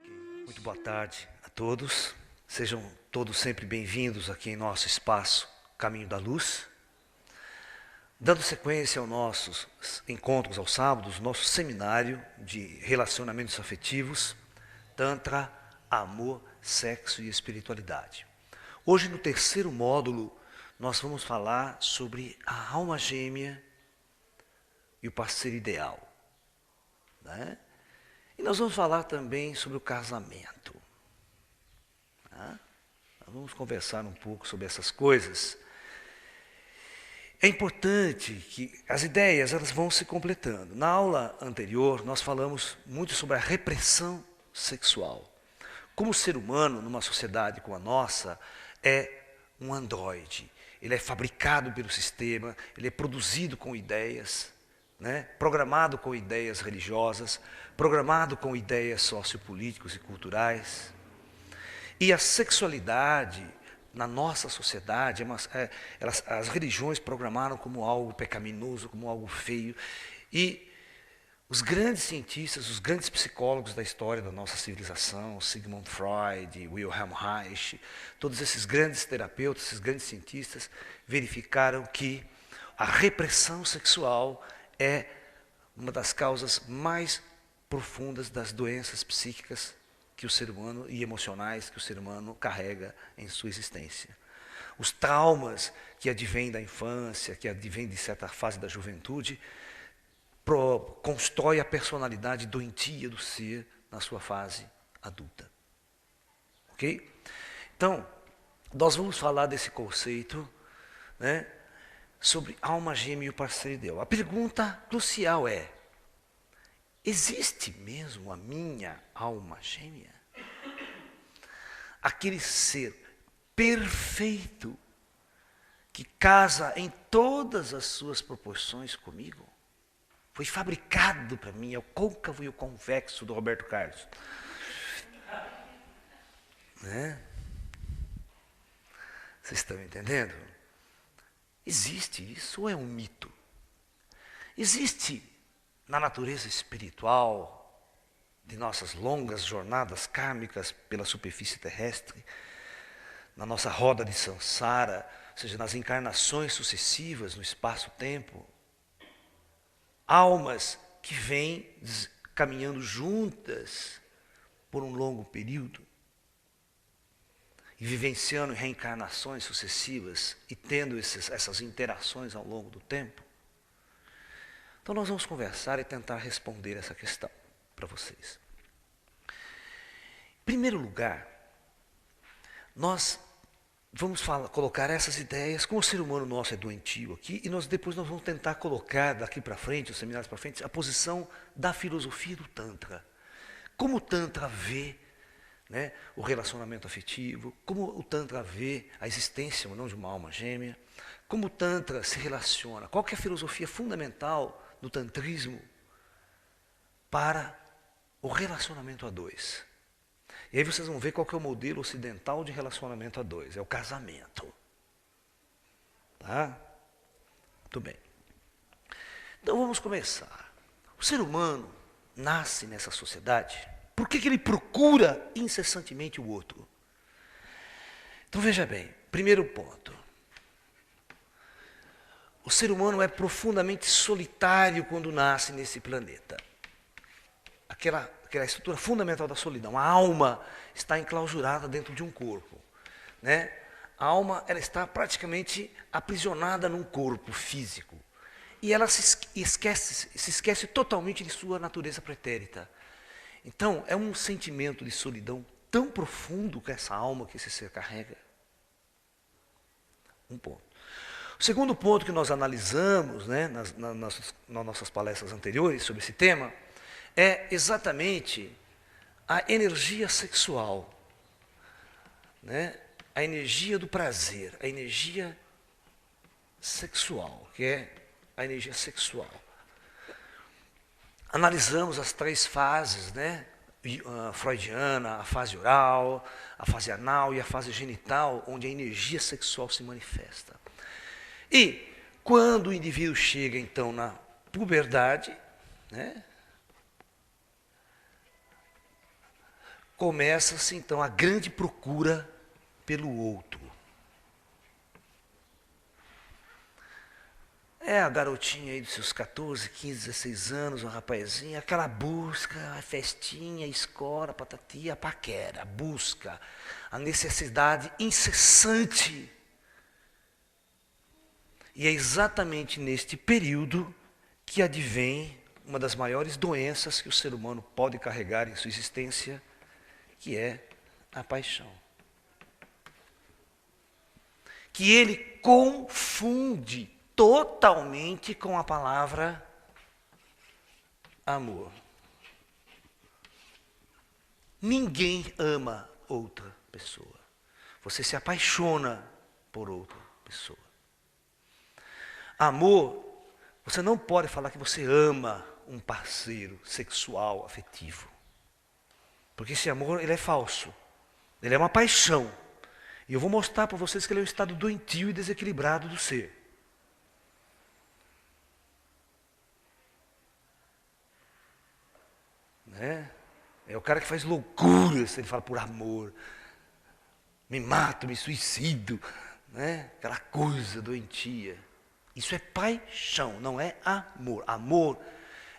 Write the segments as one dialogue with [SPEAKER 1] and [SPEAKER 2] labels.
[SPEAKER 1] Muito boa tarde a todos. Sejam todos sempre bem-vindos aqui em nosso espaço Caminho da Luz. Dando sequência aos nossos encontros aos sábados, nosso seminário de relacionamentos afetivos, Tantra, Amor, Sexo e Espiritualidade. Hoje, no terceiro módulo, nós vamos falar sobre a alma gêmea e o parceiro ideal, né? E nós vamos falar também sobre o casamento. Tá? Nós vamos conversar um pouco sobre essas coisas. É importante que as ideias elas vão se completando. Na aula anterior, nós falamos muito sobre a repressão sexual. Como o ser humano, numa sociedade como a nossa, é um androide. Ele é fabricado pelo sistema, ele é produzido com ideias, né? Programado com ideias religiosas, programado com ideias sociopolíticas e culturais. E a sexualidade, na nossa sociedade, as religiões programaram como algo pecaminoso, como algo feio. E os grandes cientistas, os grandes psicólogos da história da nossa civilização, Sigmund Freud, Wilhelm Reich, todos esses grandes terapeutas, esses grandes cientistas, verificaram que a repressão sexual é uma das causas mais profundas das doenças psíquicas que o ser humano e emocionais que o ser humano carrega em sua existência. Os traumas que advêm da infância, que advêm de certa fase da juventude, constrói a personalidade doentia do ser na sua fase adulta. Ok? Então, nós vamos falar desse conceito, né, sobre alma gêmea e o parceiro ideal. A pergunta crucial é: existe mesmo a minha alma gêmea? Aquele ser perfeito que casa em todas as suas proporções comigo? Foi fabricado para mim, é o côncavo e o convexo do Roberto Carlos. Né? Vocês estão entendendo? Existe isso ou é um mito? Existe na natureza espiritual de nossas longas jornadas kármicas pela superfície terrestre, na nossa roda de samsara, ou seja, nas encarnações sucessivas no espaço-tempo, almas que vêm caminhando juntas por um longo período e vivenciando reencarnações sucessivas e tendo essas interações ao longo do tempo. Então nós vamos conversar e tentar responder essa questão para vocês. Em primeiro lugar, nós vamos colocar essas ideias, como o ser humano nosso é doentio aqui, e depois nós vamos tentar colocar daqui para frente, os seminários para frente, a posição da filosofia do Tantra. Como o Tantra vê, né, o relacionamento afetivo, como o Tantra vê a existência ou não de uma alma gêmea, como o Tantra se relaciona, qual que é a filosofia fundamental do tantrismo para o relacionamento a dois. E aí vocês vão ver qual que é o modelo ocidental de relacionamento a dois. É o casamento. Tá? Muito bem. Então vamos começar. O ser humano nasce nessa sociedade. Por que ele procura incessantemente o outro? Então veja bem, primeiro ponto. O ser humano é profundamente solitário quando nasce nesse planeta. Aquela estrutura fundamental da solidão. A alma está enclausurada dentro de um corpo, né? A alma ela está praticamente aprisionada num corpo físico. E ela se esquece totalmente de sua natureza pretérita. Então, é um sentimento de solidão tão profundo que essa alma, que esse ser carrega. Um ponto. O segundo ponto que nós analisamos, né, nas nossas palestras anteriores sobre esse tema, é exatamente a energia sexual, né? A energia do prazer, a energia sexual, que é a energia sexual. Analisamos as três fases, né? Freudiana, a fase oral, a fase anal e a fase genital, onde a energia sexual se manifesta. E quando o indivíduo chega então na puberdade, né? começa-se então a grande procura pelo outro. É a garotinha aí dos seus 14, 15, 16 anos, uma rapazinha, aquela busca, a festinha, a escola, a patati, a paquera, a busca, a necessidade incessante. E é exatamente neste período que advém uma das maiores doenças que o ser humano pode carregar em sua existência, que é a paixão. Que ele confunde totalmente com a palavra amor. Ninguém ama outra pessoa. Você se apaixona por outra pessoa. Amor, você não pode falar que você ama um parceiro sexual, afetivo. Porque esse amor, ele é falso. Ele é uma paixão. E eu vou mostrar para vocês que ele é um estado doentio e desequilibrado do ser. Né? É o cara que faz loucuras, ele fala por amor. Me mato, me suicido. Né? Aquela coisa doentia. Isso é paixão, não é amor. Amor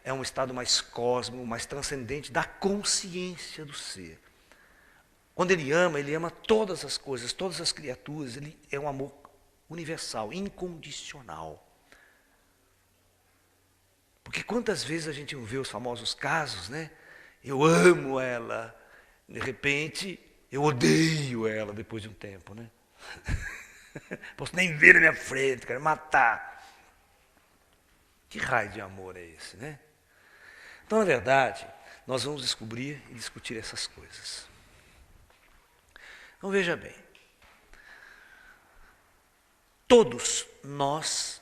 [SPEAKER 1] é um estado mais cósmico, mais transcendente da consciência do ser. Quando ele ama todas as coisas, todas as criaturas. Ele é um amor universal, incondicional. Porque quantas vezes a gente vê os famosos casos, né? Eu amo ela, de repente eu odeio ela depois de um tempo, né? Posso nem ver na minha frente, quero matar. Que raio de amor é esse, né? Então, na verdade, nós vamos descobrir e discutir essas coisas. Então, veja bem. Todos nós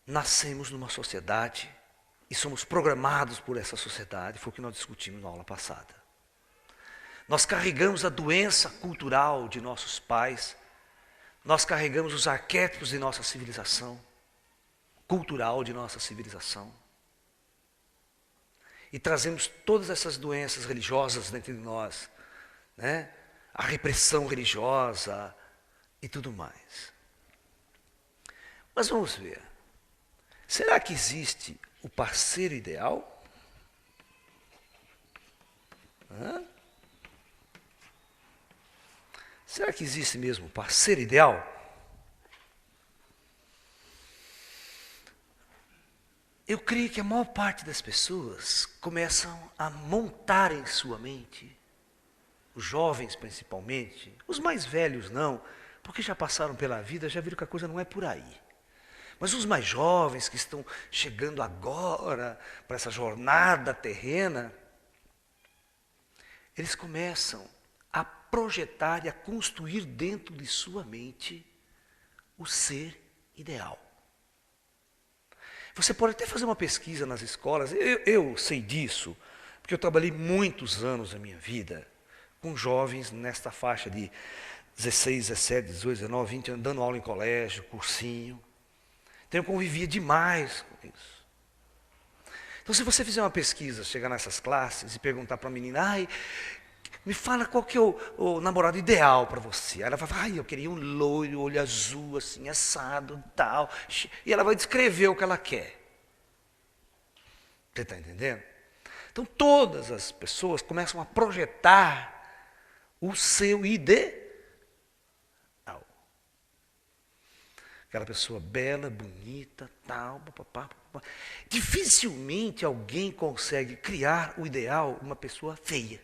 [SPEAKER 1] nascemos numa sociedade e somos programados por essa sociedade, foi o que nós discutimos na aula passada. Nós carregamos a doença cultural de nossos pais, nós carregamos os arquétipos de nossa civilização, cultural de nossa civilização, e trazemos todas essas doenças religiosas dentro de nós, né? A repressão religiosa e tudo mais. Mas vamos ver, será que existe o parceiro ideal? Será que existe mesmo o parceiro ideal? Eu creio que a maior parte das pessoas começam a montar em sua mente, os jovens principalmente, os mais velhos não, porque já passaram pela vida, já viram que a coisa não é por aí. Mas os mais jovens que estão chegando agora para essa jornada terrena, eles começam a projetar e a construir dentro de sua mente o ser ideal. Você pode até fazer uma pesquisa nas escolas, eu sei disso, porque eu trabalhei muitos anos da minha vida com jovens nesta faixa de 16, 17, 18, 19, 20 anos, dando aula em colégio, cursinho. Então eu convivia demais com isso. Então se você fizer uma pesquisa, chegar nessas classes e perguntar para a menina, me fala qual que é o namorado ideal para você. Aí ela vai falar, eu queria um loiro, olho azul, assim, assado, tal. E ela vai descrever o que ela quer. Você está entendendo? Então todas as pessoas começam a projetar o seu ideal. Aquela pessoa bela, bonita, tal, papapá. Dificilmente alguém consegue criar o ideal de uma pessoa feia.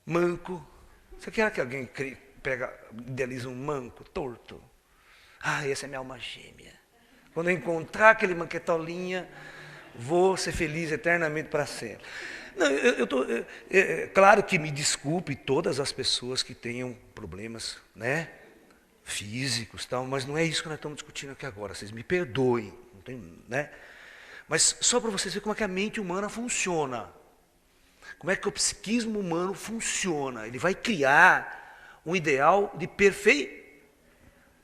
[SPEAKER 1] Manco. Você quer que alguém idealize um manco torto? Essa é minha alma gêmea. Quando eu encontrar aquele manquetolinha, vou ser feliz eternamente para sempre. Não, claro que me desculpe todas as pessoas que tenham problemas, né, físicos, tal, mas não é isso que nós estamos discutindo aqui agora. Vocês me perdoem, não tem, né? Mas só para vocês verem como é que a mente humana funciona. Como é que o psiquismo humano funciona? Ele vai criar um ideal de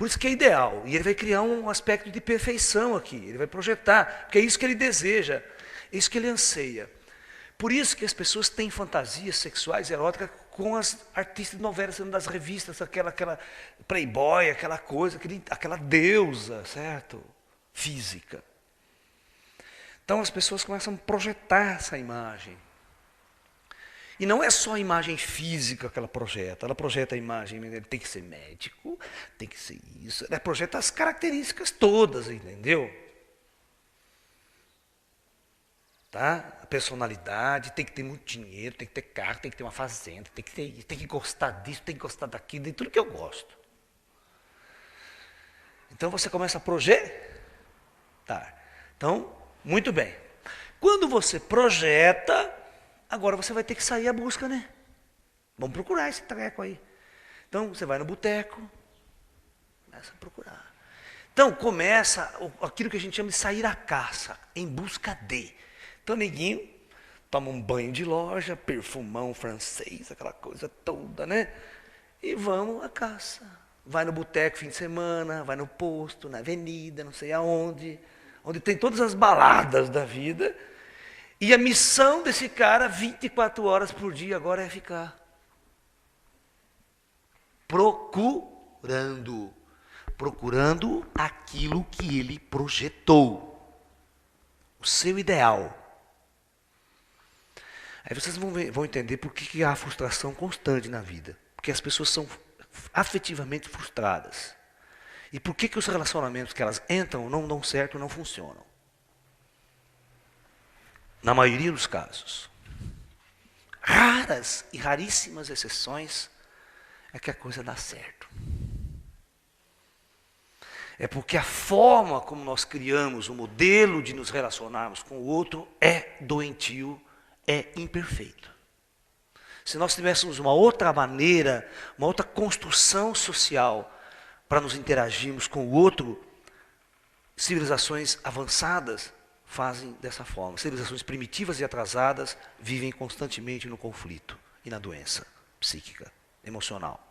[SPEAKER 1] Por isso que é ideal. E ele vai criar um aspecto de perfeição aqui. Ele vai projetar, porque é isso que ele deseja, é isso que ele anseia. Por isso que as pessoas têm fantasias sexuais eróticas com as artistas de novelas, das revistas, aquela playboy, aquela coisa, aquela deusa, certo? Física. Então as pessoas começam a projetar essa imagem. E não é só a imagem física que ela projeta a imagem, ele tem que ser médico, tem que ser isso, ela projeta as características todas, entendeu? Tá? A personalidade, tem que ter muito dinheiro, tem que ter carro, tem que ter uma fazenda, tem que gostar disso, tem que gostar daquilo, de tudo que eu gosto. Então você começa a projetar. Então, muito bem. Quando você projeta, agora você vai ter que sair à busca, né? Vamos procurar esse treco aí. Então, você vai no boteco, começa a procurar. Então, começa aquilo que a gente chama de sair à caça, em busca de. Então, neguinho, toma um banho de loja, perfumão francês, aquela coisa toda, né? E vamos à caça. Vai no boteco fim de semana, vai no posto, na avenida, não sei aonde, onde tem todas as baladas da vida. E a missão desse cara, 24 horas por dia, agora é ficar procurando aquilo que ele projetou, o seu ideal. Aí vocês vão entender por que há frustração constante na vida, porque as pessoas são afetivamente frustradas. E por que os relacionamentos que elas entram não dão certo, não funcionam? Na maioria dos casos. Raras e raríssimas exceções é que a coisa dá certo. É porque a forma como nós criamos o modelo de nos relacionarmos com o outro é doentio, é imperfeito. Se nós tivéssemos uma outra maneira, uma outra construção social para nos interagirmos com o outro, civilizações avançadas fazem dessa forma. Civilizações primitivas e atrasadas vivem constantemente no conflito e na doença psíquica, emocional.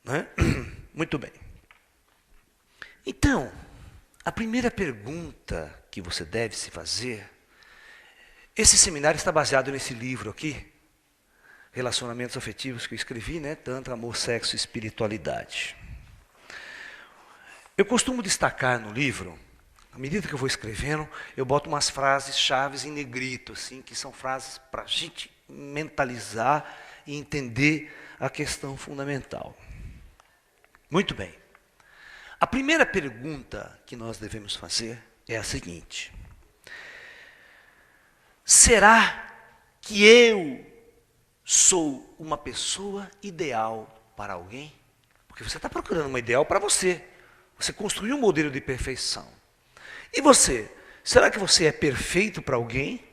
[SPEAKER 1] Né? Muito bem. Então, a primeira pergunta que você deve se fazer, esse seminário está baseado nesse livro aqui, Relacionamentos Afetivos, que eu escrevi, né? Tantra, Amor, Sexo e Espiritualidade. Eu costumo destacar no livro, à medida que eu vou escrevendo, eu boto umas frases-chave em negrito, assim, que são frases para a gente mentalizar e entender a questão fundamental. Muito bem. A primeira pergunta que nós devemos fazer é a seguinte: será que eu sou uma pessoa ideal para alguém? Porque você está procurando uma ideal para você. Você construiu um modelo de perfeição. E você? Será que você é perfeito para alguém?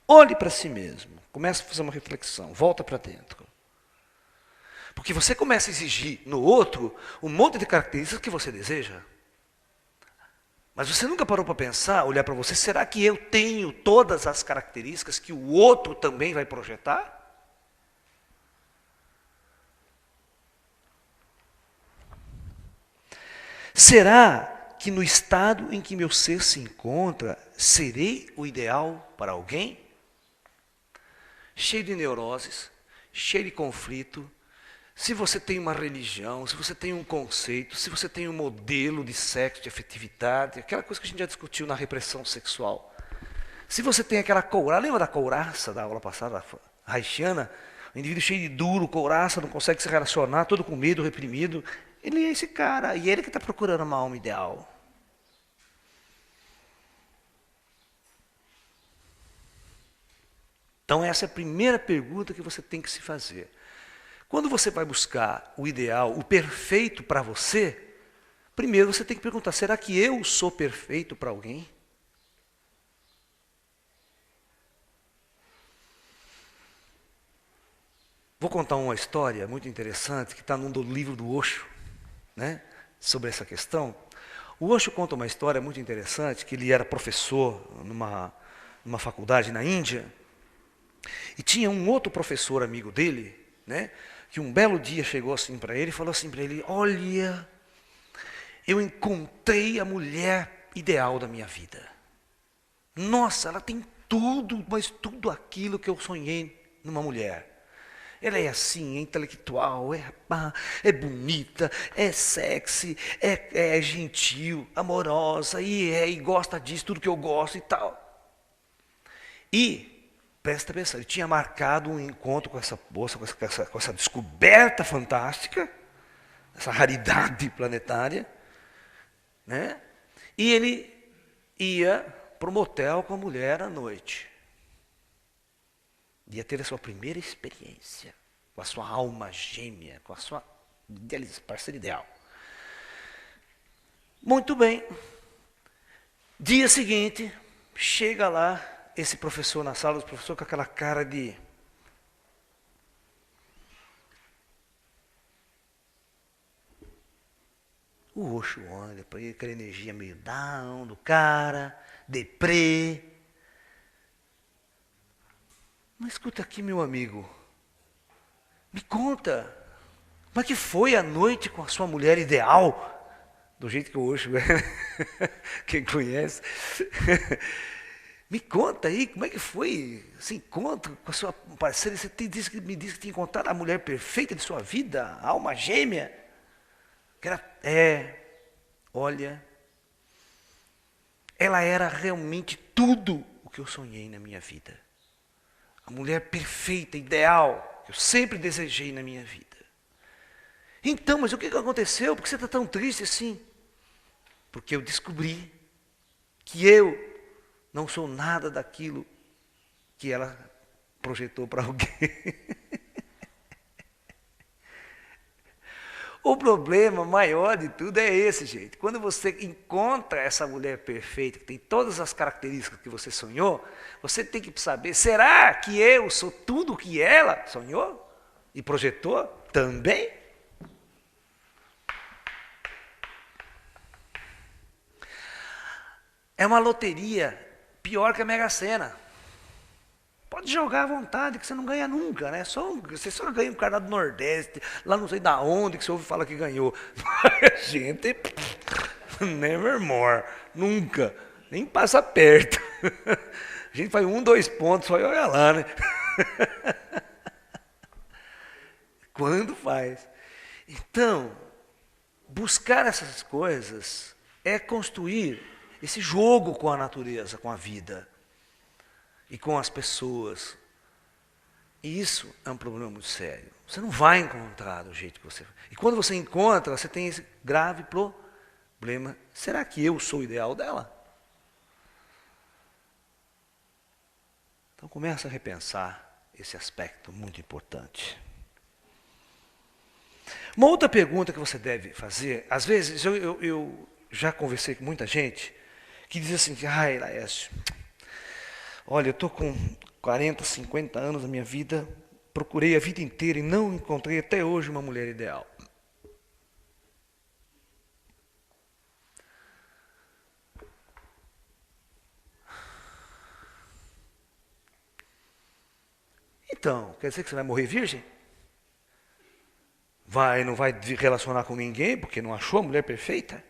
[SPEAKER 1] Olhe para si mesmo. Comece a fazer uma reflexão. Volta para dentro. Porque você começa a exigir no outro um monte de características que você deseja. Mas você nunca parou para pensar, olhar para você, será que eu tenho todas as características que o outro também vai projetar? Será que no estado em que meu ser se encontra, serei o ideal para alguém? Cheio de neuroses, cheio de conflito. Se você tem uma religião, se você tem um conceito, se você tem um modelo de sexo, de afetividade, aquela coisa que a gente já discutiu na repressão sexual. Se você tem aquela couraça, lembra da couraça da aula passada, haitiana? O indivíduo cheio de duro, couraça, não consegue se relacionar, todo com medo, reprimido. Ele é esse cara, e ele que está procurando uma alma ideal. Então essa é a primeira pergunta que você tem que se fazer. Quando você vai buscar o ideal, o perfeito para você, primeiro você tem que perguntar, será que eu sou perfeito para alguém? Vou contar uma história muito interessante que está num livro do Osho, né, sobre essa questão. O Osho conta uma história muito interessante, que ele era professor numa faculdade na Índia, e tinha um outro professor amigo dele, né, que um belo dia chegou assim para ele e falou assim para ele: olha, eu encontrei a mulher ideal da minha vida. Nossa, ela tem tudo, mas tudo aquilo que eu sonhei numa mulher. Ela é assim, é intelectual, é bonita, é sexy, é gentil, amorosa, e gosta disso, tudo que eu gosto e tal. E, presta atenção, ele tinha marcado um encontro com essa moça, com essa descoberta fantástica, essa raridade planetária, né? E ele ia para o motel com a mulher à noite. Ia ter a sua primeira experiência com a sua alma gêmea, com a sua parceira ideal. Muito bem. Dia seguinte, chega lá esse professor na sala, o professor com aquela cara de... O Osho olha para ele, aquela energia meio down do cara, deprê. Mas escuta aqui, meu amigo, me conta, como é que foi a noite com a sua mulher ideal? Do jeito que o Osho é, quem conhece. Me conta aí, como é que foi esse encontro com a sua parceira? Você me disse que tinha encontrado a mulher perfeita de sua vida, a alma gêmea. Que era, olha, ela era realmente tudo o que eu sonhei na minha vida. A mulher perfeita, ideal, que eu sempre desejei na minha vida. Então, mas o que aconteceu? Por que você está tão triste assim? Porque eu descobri que eu não sou nada daquilo que ela projetou para alguém. O problema maior de tudo é esse, gente. Quando você encontra essa mulher perfeita, que tem todas as características que você sonhou, você tem que saber, será que eu sou tudo o que ela sonhou e projetou também? É uma loteria pior que a Mega Sena. Pode jogar à vontade, que você não ganha nunca, né? Você só ganha um cara do Nordeste, lá não sei da onde que você ouve falar que ganhou. Mas, gente, nevermore, nunca, nem passa perto. A gente faz 1, 2 pontos, só olha lá, né? Quando faz. Então, buscar essas coisas é construir esse jogo com a natureza, com a vida. E com as pessoas. E isso é um problema muito sério. Você não vai encontrar do jeito que você... E quando você encontra, você tem esse grave problema. Será que eu sou o ideal dela? Então começa a repensar esse aspecto muito importante. Uma outra pergunta que você deve fazer, às vezes eu já conversei com muita gente que diz assim, ai, Laércio, olha, eu estou com 40, 50 anos da minha vida, procurei a vida inteira e não encontrei até hoje uma mulher ideal. Então, quer dizer que você vai morrer virgem? Não vai relacionar com ninguém porque não achou a mulher perfeita?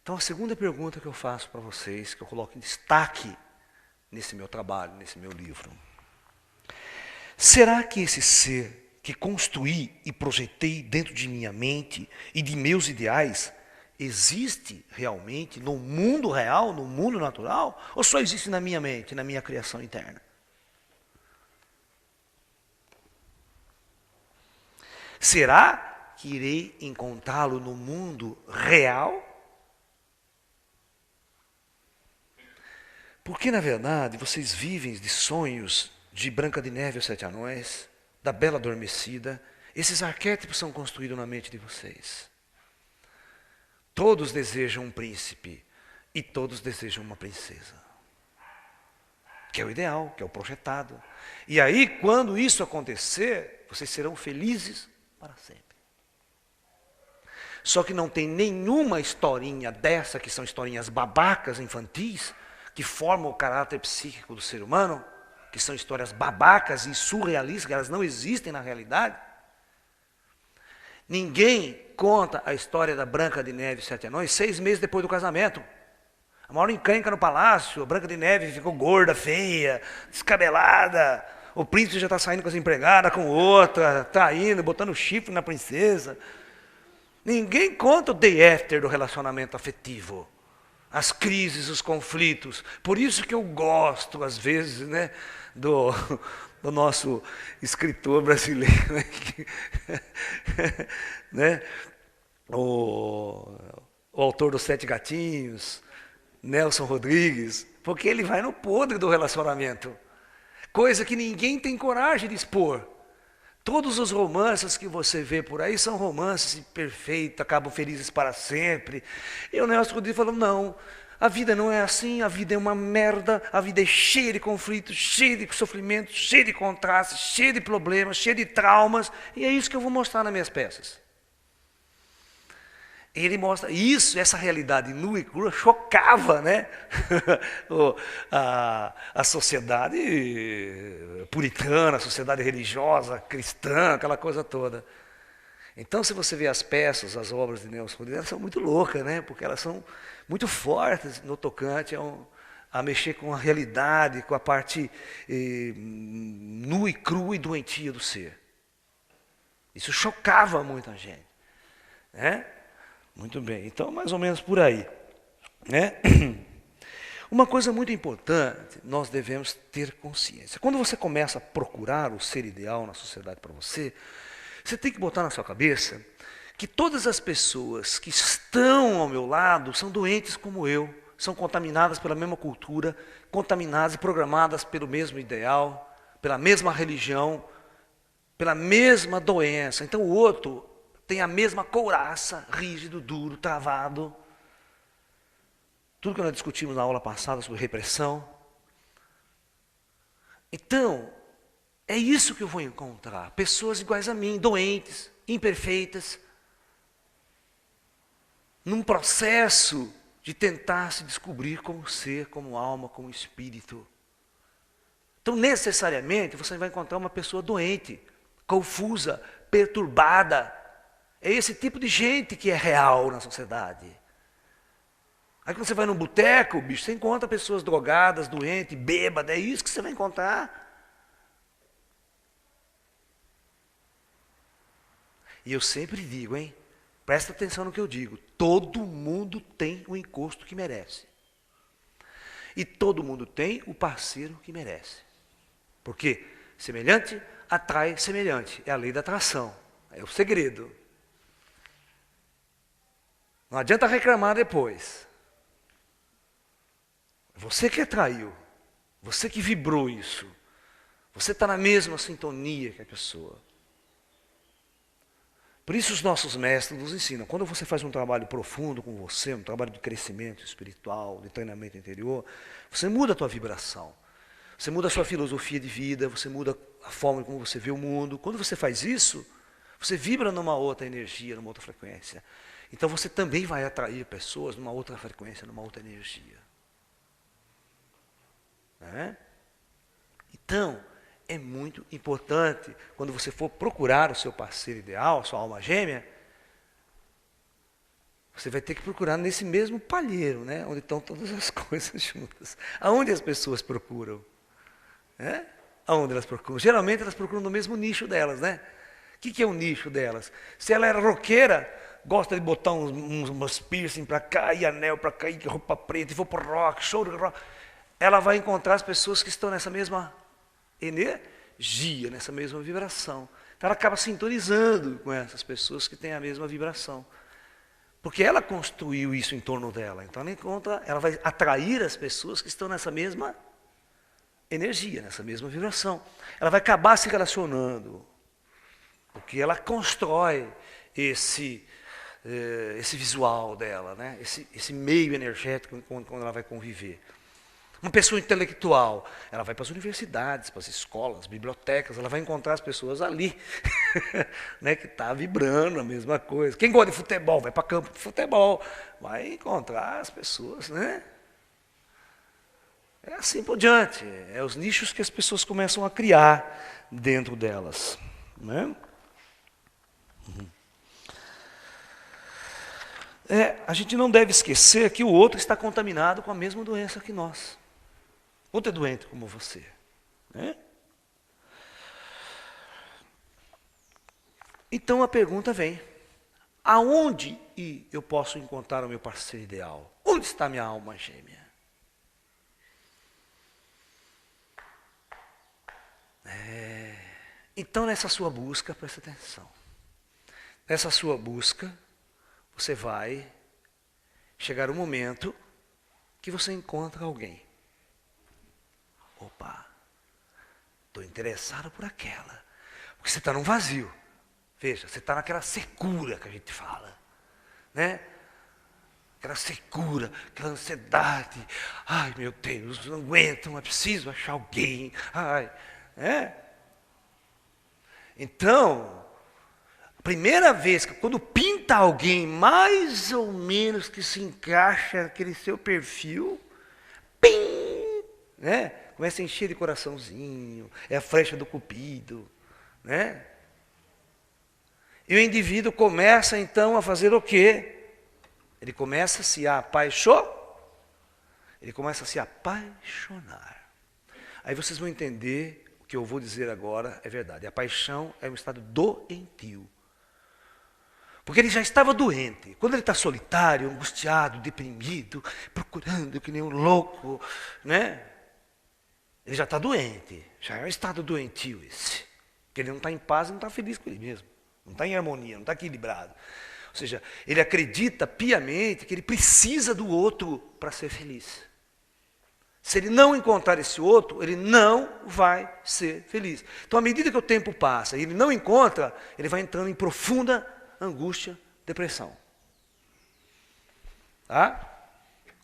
[SPEAKER 1] Então, a segunda pergunta que eu faço para vocês, que eu coloco em destaque nesse meu trabalho, nesse meu livro. Será que esse ser que construí e projetei dentro de minha mente e de meus ideais existe realmente no mundo real, no mundo natural? Ou só existe na minha mente, na minha criação interna? Será que irei encontrá-lo no mundo real? Porque, na verdade, vocês vivem de sonhos de Branca de Neve e os 7 Anões, da Bela Adormecida. Esses arquétipos são construídos na mente de vocês. Todos desejam um príncipe e todos desejam uma princesa. Que é o ideal, que é o projetado. E aí, quando isso acontecer, vocês serão felizes para sempre. Só que não tem nenhuma historinha dessa, que são historinhas babacas, infantis, que formam o caráter psíquico do ser humano, que são histórias babacas e surrealistas, que elas não existem na realidade. Ninguém conta a história da Branca de Neve e 7 Anões 6 meses depois do casamento. A maior encrenca no palácio, a Branca de Neve ficou gorda, feia, descabelada. O príncipe já está saindo com as empregadas, com outra, traindo, botando chifre na princesa. Ninguém conta o day after do relacionamento afetivo. As crises, os conflitos. Por isso que eu gosto, às vezes, né, do nosso escritor brasileiro, né, o autor dos Sete Gatinhos, Nelson Rodrigues, porque ele vai no podre do relacionamento. Coisa que ninguém tem coragem de expor. Todos os romances que você vê por aí são romances perfeitos, acabam felizes para sempre. E o Nelson Rodrigues falou, não, a vida não é assim, a vida é uma merda, a vida é cheia de conflitos, cheia de sofrimentos, cheia de contrastes, cheia de problemas, cheia de traumas, e é isso que eu vou mostrar nas minhas peças. Ele mostra isso, essa realidade nua e crua chocava, né? a sociedade puritana, a sociedade religiosa, cristã, aquela coisa toda. Então, se você vê as peças, as obras de Nelson Rodrigues, elas são muito loucas, né? Porque elas são muito fortes no tocante a mexer com a realidade, com a parte nua e crua e doentia do ser. Isso chocava muita gente, né? Muito bem, então mais ou menos por aí, né? Uma coisa muito importante, nós devemos ter consciência. Quando você começa a procurar o ser ideal na sociedade para você, você tem que botar na sua cabeça que todas as pessoas que estão ao meu lado são doentes como eu, são contaminadas pela mesma cultura, contaminadas e programadas pelo mesmo ideal, pela mesma religião, pela mesma doença. Então o outro tem a mesma couraça, rígido, duro, travado. Tudo que nós discutimos na aula passada sobre repressão. Então, é isso que eu vou encontrar. Pessoas iguais a mim, doentes, imperfeitas, num processo de tentar se descobrir como ser, como alma, como espírito. Então, necessariamente, você vai encontrar uma pessoa doente, confusa, perturbada. É esse tipo de gente que é real na sociedade. Aí quando você vai num boteco, bicho, você encontra pessoas drogadas, doentes, bêbadas, é isso que você vai encontrar. E eu sempre digo, hein? Presta atenção no que eu digo. Todo mundo tem o encosto que merece. E todo mundo tem o parceiro que merece. Porque semelhante atrai semelhante. É a lei da atração. É o segredo. Não adianta reclamar depois. Você que atraiu, você que vibrou isso, você está na mesma sintonia que a pessoa. Por isso os nossos mestres nos ensinam, quando você faz um trabalho profundo com você, um trabalho de crescimento espiritual, de treinamento interior, você muda a tua vibração, você muda a sua filosofia de vida, você muda a forma como você vê o mundo. Quando você faz isso, você vibra numa outra energia, numa outra frequência. Então você também vai atrair pessoas numa outra frequência, numa outra energia. Então, é muito importante, quando você for procurar o seu parceiro ideal, a sua alma gêmea, você vai ter que procurar nesse mesmo palheiro, né? Onde estão todas as coisas juntas. Aonde as pessoas procuram? Aonde elas procuram? Geralmente elas procuram no mesmo nicho delas, né? O que é o nicho delas? Se ela era roqueira, gosta de botar uns piercing para cá, e anel para cá, e roupa preta, e vou pro rock, show de rock. Ela vai encontrar as pessoas que estão nessa mesma energia, nessa mesma vibração. Então ela acaba sintonizando com essas pessoas que têm a mesma vibração. Porque ela construiu isso em torno dela. Então ela vai atrair as pessoas que estão nessa mesma energia, nessa mesma vibração. Ela vai acabar se relacionando. Porque ela constrói esse visual dela, né? esse meio energético quando ela vai conviver. Uma pessoa intelectual, ela vai para as universidades, para as escolas, bibliotecas, ela vai encontrar as pessoas ali, né, que está vibrando a mesma coisa. Quem gosta de futebol, vai para campo de futebol, vai encontrar as pessoas, né? É assim por diante. É os nichos que as pessoas começam a criar dentro delas. Né? A gente não deve esquecer que o outro está contaminado com a mesma doença que nós. O outro é doente como você. Né? Então a pergunta vem: aonde eu posso encontrar o meu parceiro ideal? Onde está minha alma gêmea? Então nessa sua busca, presta atenção. Nessa sua busca, você vai chegar um momento que você encontra alguém. Opa, estou interessado por aquela. Porque você está num vazio. Veja, você está naquela secura que a gente fala. Né? Aquela secura, aquela ansiedade. Ai, meu Deus, não aguento, mas preciso achar alguém. Ai, Então, a primeira vez que quando pinta alguém mais ou menos que se encaixa naquele seu perfil, pim, né? Começa a encher de coraçãozinho, é a flecha do cupido, né? E o indivíduo começa então a fazer o quê? Ele começa a se apaixonar. Aí vocês vão entender o que eu vou dizer agora é verdade. A paixão é um estado doentio. Porque ele já estava doente. Quando ele está solitário, angustiado, deprimido, procurando que nem um louco, né? Ele já está doente. Já é um estado doentio esse. Porque ele não está em paz e não está feliz com ele mesmo. Não está em harmonia, não está equilibrado. Ou seja, ele acredita piamente que ele precisa do outro para ser feliz. Se ele não encontrar esse outro, ele não vai ser feliz. Então, à medida que o tempo passa e ele não encontra, ele vai entrando em profunda angústia, depressão. Tá?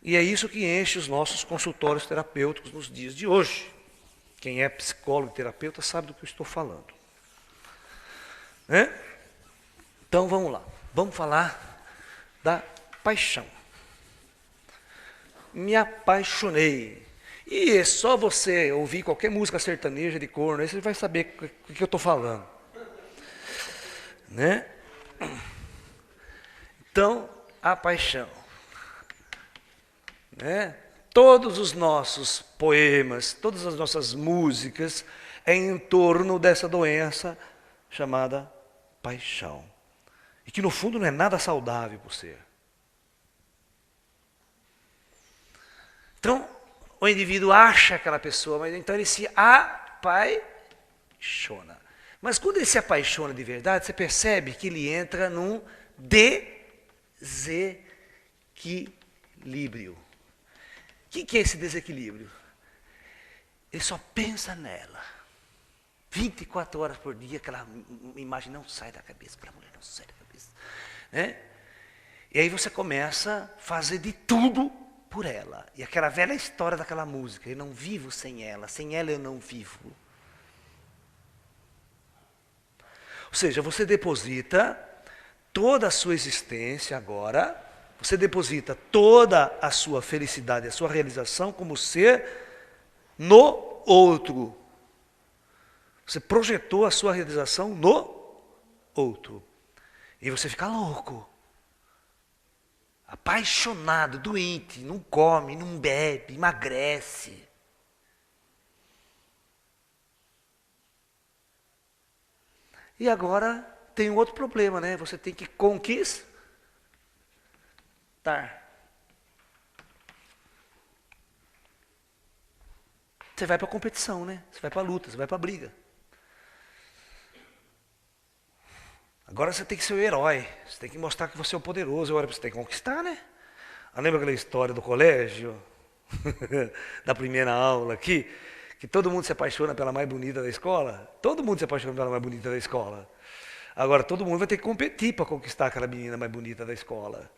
[SPEAKER 1] E é isso que enche os nossos consultórios terapêuticos nos dias de hoje. Quem é psicólogo e terapeuta sabe do que eu estou falando. Né? Então, vamos lá. Vamos falar da paixão. Me apaixonei. E é só você ouvir qualquer música sertaneja de corno, aí você vai saber o que eu estou falando. Né? Então, a paixão. Né? Todos os nossos poemas, todas as nossas músicas é em torno dessa doença chamada paixão. E que no fundo não é nada saudável por ser. Então, o indivíduo acha aquela pessoa, mas então ele se apaixona. Mas quando ele se apaixona de verdade, você percebe que ele entra num desequilíbrio. O que é esse desequilíbrio? Ele só pensa nela. 24 horas por dia, aquela imagem não sai da cabeça, aquela mulher não sai da cabeça. Né? E aí você começa a fazer de tudo por ela. E aquela velha história daquela música, eu não vivo sem ela eu não vivo. Ou seja, você deposita toda a sua existência agora, você deposita toda a sua felicidade, a sua realização como ser no outro. Você projetou a sua realização no outro. E você fica louco. Apaixonado, doente, não come, não bebe, emagrece. E agora tem um outro problema, né? Você tem que conquistar. Você vai para a competição, né? Você vai para a luta, você vai para a briga. Agora você tem que ser o herói. Você tem que mostrar que você é o poderoso. Agora você tem que conquistar, né? Lembra aquela história do colégio? Da primeira aula aqui? Que todo mundo se apaixona pela mais bonita da escola? Todo mundo se apaixona pela mais bonita da escola. Agora todo mundo vai ter que competir para conquistar aquela menina mais bonita da escola.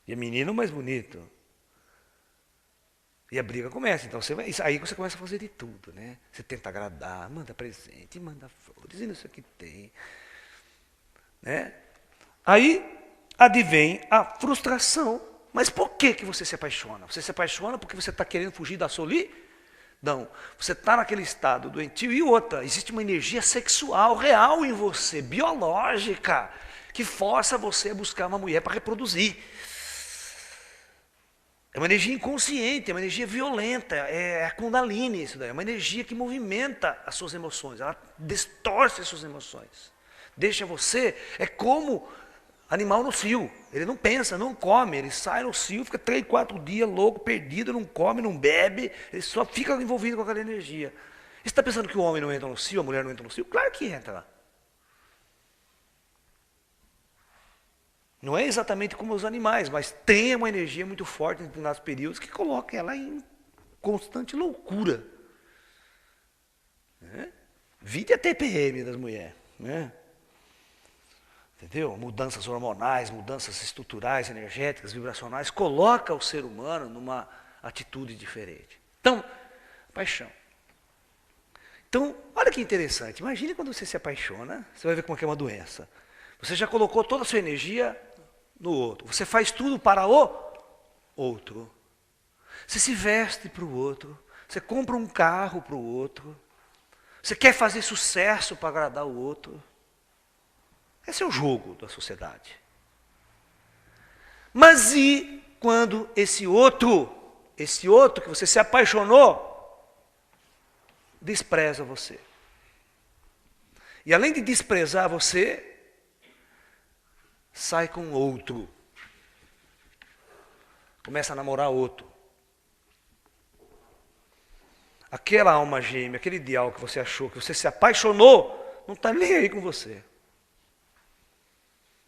[SPEAKER 1] E a menina o mais bonito. E a briga começa. Então aí você começa a fazer de tudo, né? Você tenta agradar, manda presente, manda flores, e não sei o que tem. Né? Aí advém a frustração Mas por que você se apaixona? Você se apaixona porque você está querendo fugir da solidão. Você está naquele estado doentio. E outra, existe uma energia sexual real em você, biológica, que força você a buscar uma mulher para reproduzir. É uma energia inconsciente, é uma energia violenta, é a Kundalini isso daí, é uma energia que movimenta as suas emoções, ela distorce as suas emoções. Deixa você, é como animal no cio, ele não pensa, não come, ele sai no cio, fica 3, 4 dias louco, perdido, não come, não bebe, ele só fica envolvido com aquela energia. Você está pensando que o homem não entra no cio, a mulher não entra no cio? Claro que entra. Não é exatamente como os animais, mas tem uma energia muito forte em determinados períodos que coloca ela em constante loucura. Né? Vide a TPM das mulheres. Né? Entendeu? Mudanças hormonais, mudanças estruturais, energéticas, vibracionais, coloca o ser humano numa atitude diferente. Então, paixão. Então, olha que interessante. Imagine quando você se apaixona, você vai ver como é que é uma doença. Você já colocou toda a sua energia no outro. Você faz tudo para o outro. Você se veste para o outro. Você compra um carro para o outro. Você quer fazer sucesso para agradar o outro. Esse é o jogo da sociedade. Mas e quando esse outro que você se apaixonou, despreza você? E além de desprezar você, sai com outro. Começa a namorar outro. Aquela alma gêmea, aquele ideal que você achou, que você se apaixonou, não está nem aí com você.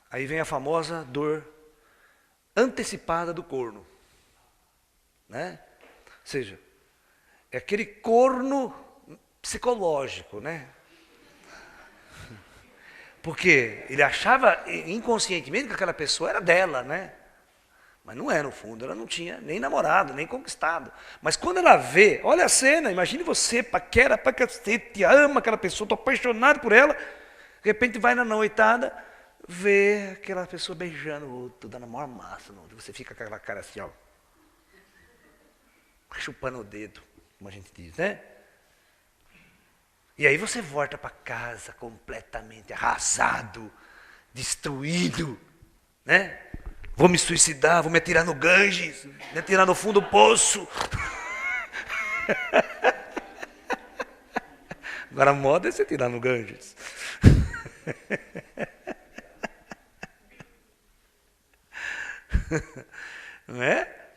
[SPEAKER 1] Aí vem a famosa dor antecipada do corno. Né? Ou seja, é aquele corno psicológico, né? Porque ele achava inconscientemente que aquela pessoa era dela, né? Mas não é, no fundo, ela não tinha nem namorado, nem conquistado. Mas quando ela vê, olha a cena, imagine você, paquera pra cacete, ama aquela pessoa, estou apaixonado por ela, de repente vai na noitada, vê aquela pessoa beijando o outro, dando a maior massa, você fica com aquela cara assim, ó, chupando o dedo, como a gente diz, né? E aí você volta para casa completamente arrasado, destruído, né? Vou me suicidar, vou me atirar no Ganges, me atirar no fundo do poço. Agora a moda é você atirar no Ganges. Não é?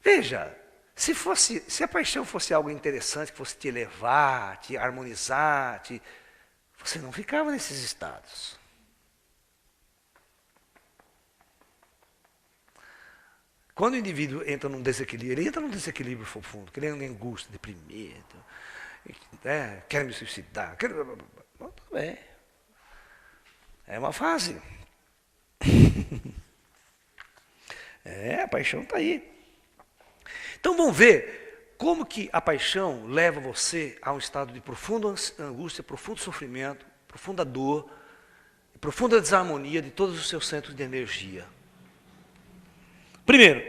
[SPEAKER 1] Veja, se a paixão fosse algo interessante, que fosse te elevar, te harmonizar, você não ficava nesses estados. Quando o indivíduo entra num desequilíbrio, ele entra num desequilíbrio profundo, querendo angústia, deprimido, quer me suicidar, Bom, tudo bem. É uma fase. A paixão está aí. Então vamos ver como que a paixão leva você a um estado de profunda angústia, profundo sofrimento, profunda dor, profunda desarmonia de todos os seus centros de energia. Primeiro,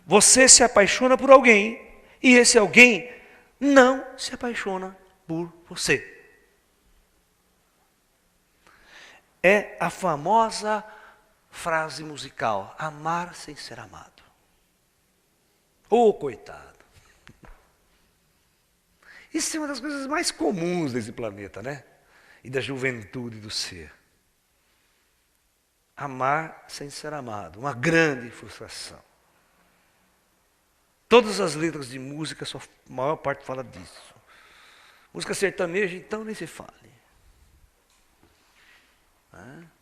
[SPEAKER 1] você se apaixona por alguém e esse alguém não se apaixona por você. É a famosa frase musical, amar sem ser amado. Ô, coitado. Isso é uma das coisas mais comuns desse planeta, né? E da juventude do ser. Amar sem ser amado, uma grande frustração. Todas as letras de música, a maior parte fala disso. Música sertaneja, então, nem se fale.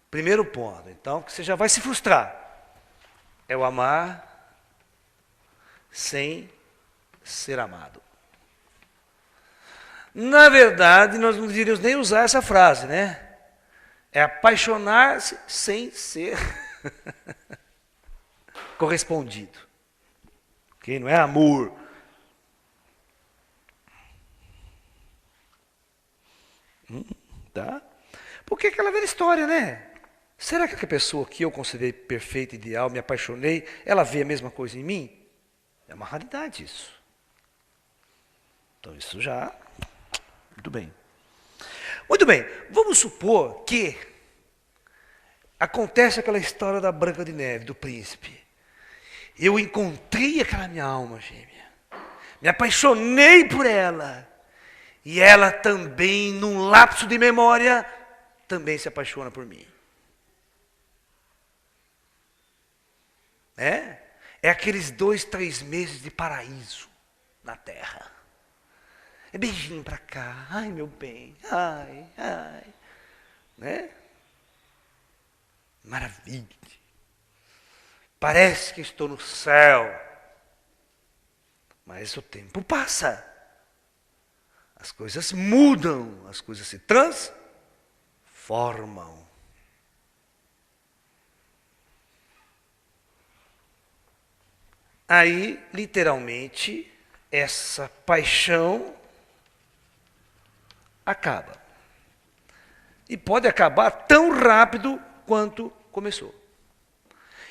[SPEAKER 1] Primeiro ponto, então, que você já vai se frustrar. É o amar sem ser amado. Na verdade, nós não deveríamos nem usar essa frase, né? É apaixonar-se sem ser correspondido. Okay? Não é amor. Tá? Porque aquela velha história, né? Será que a pessoa que eu considerei perfeita, ideal, me apaixonei, ela vê a mesma coisa em mim? É uma raridade isso. Então isso já... Muito bem. Muito bem, vamos supor que acontece aquela história da Branca de Neve, do príncipe. Eu encontrei aquela minha alma gêmea. Me apaixonei por ela. E ela também, num lapso de memória, também se apaixona por mim. É aqueles 2, 3 meses de paraíso na terra. É beijinho pra cá, ai meu bem, ai, né? Maravilha. Parece que estou no céu. Mas o tempo passa. As coisas mudam, as coisas se transformam. Aí, literalmente, essa paixão acaba. E pode acabar tão rápido quanto começou.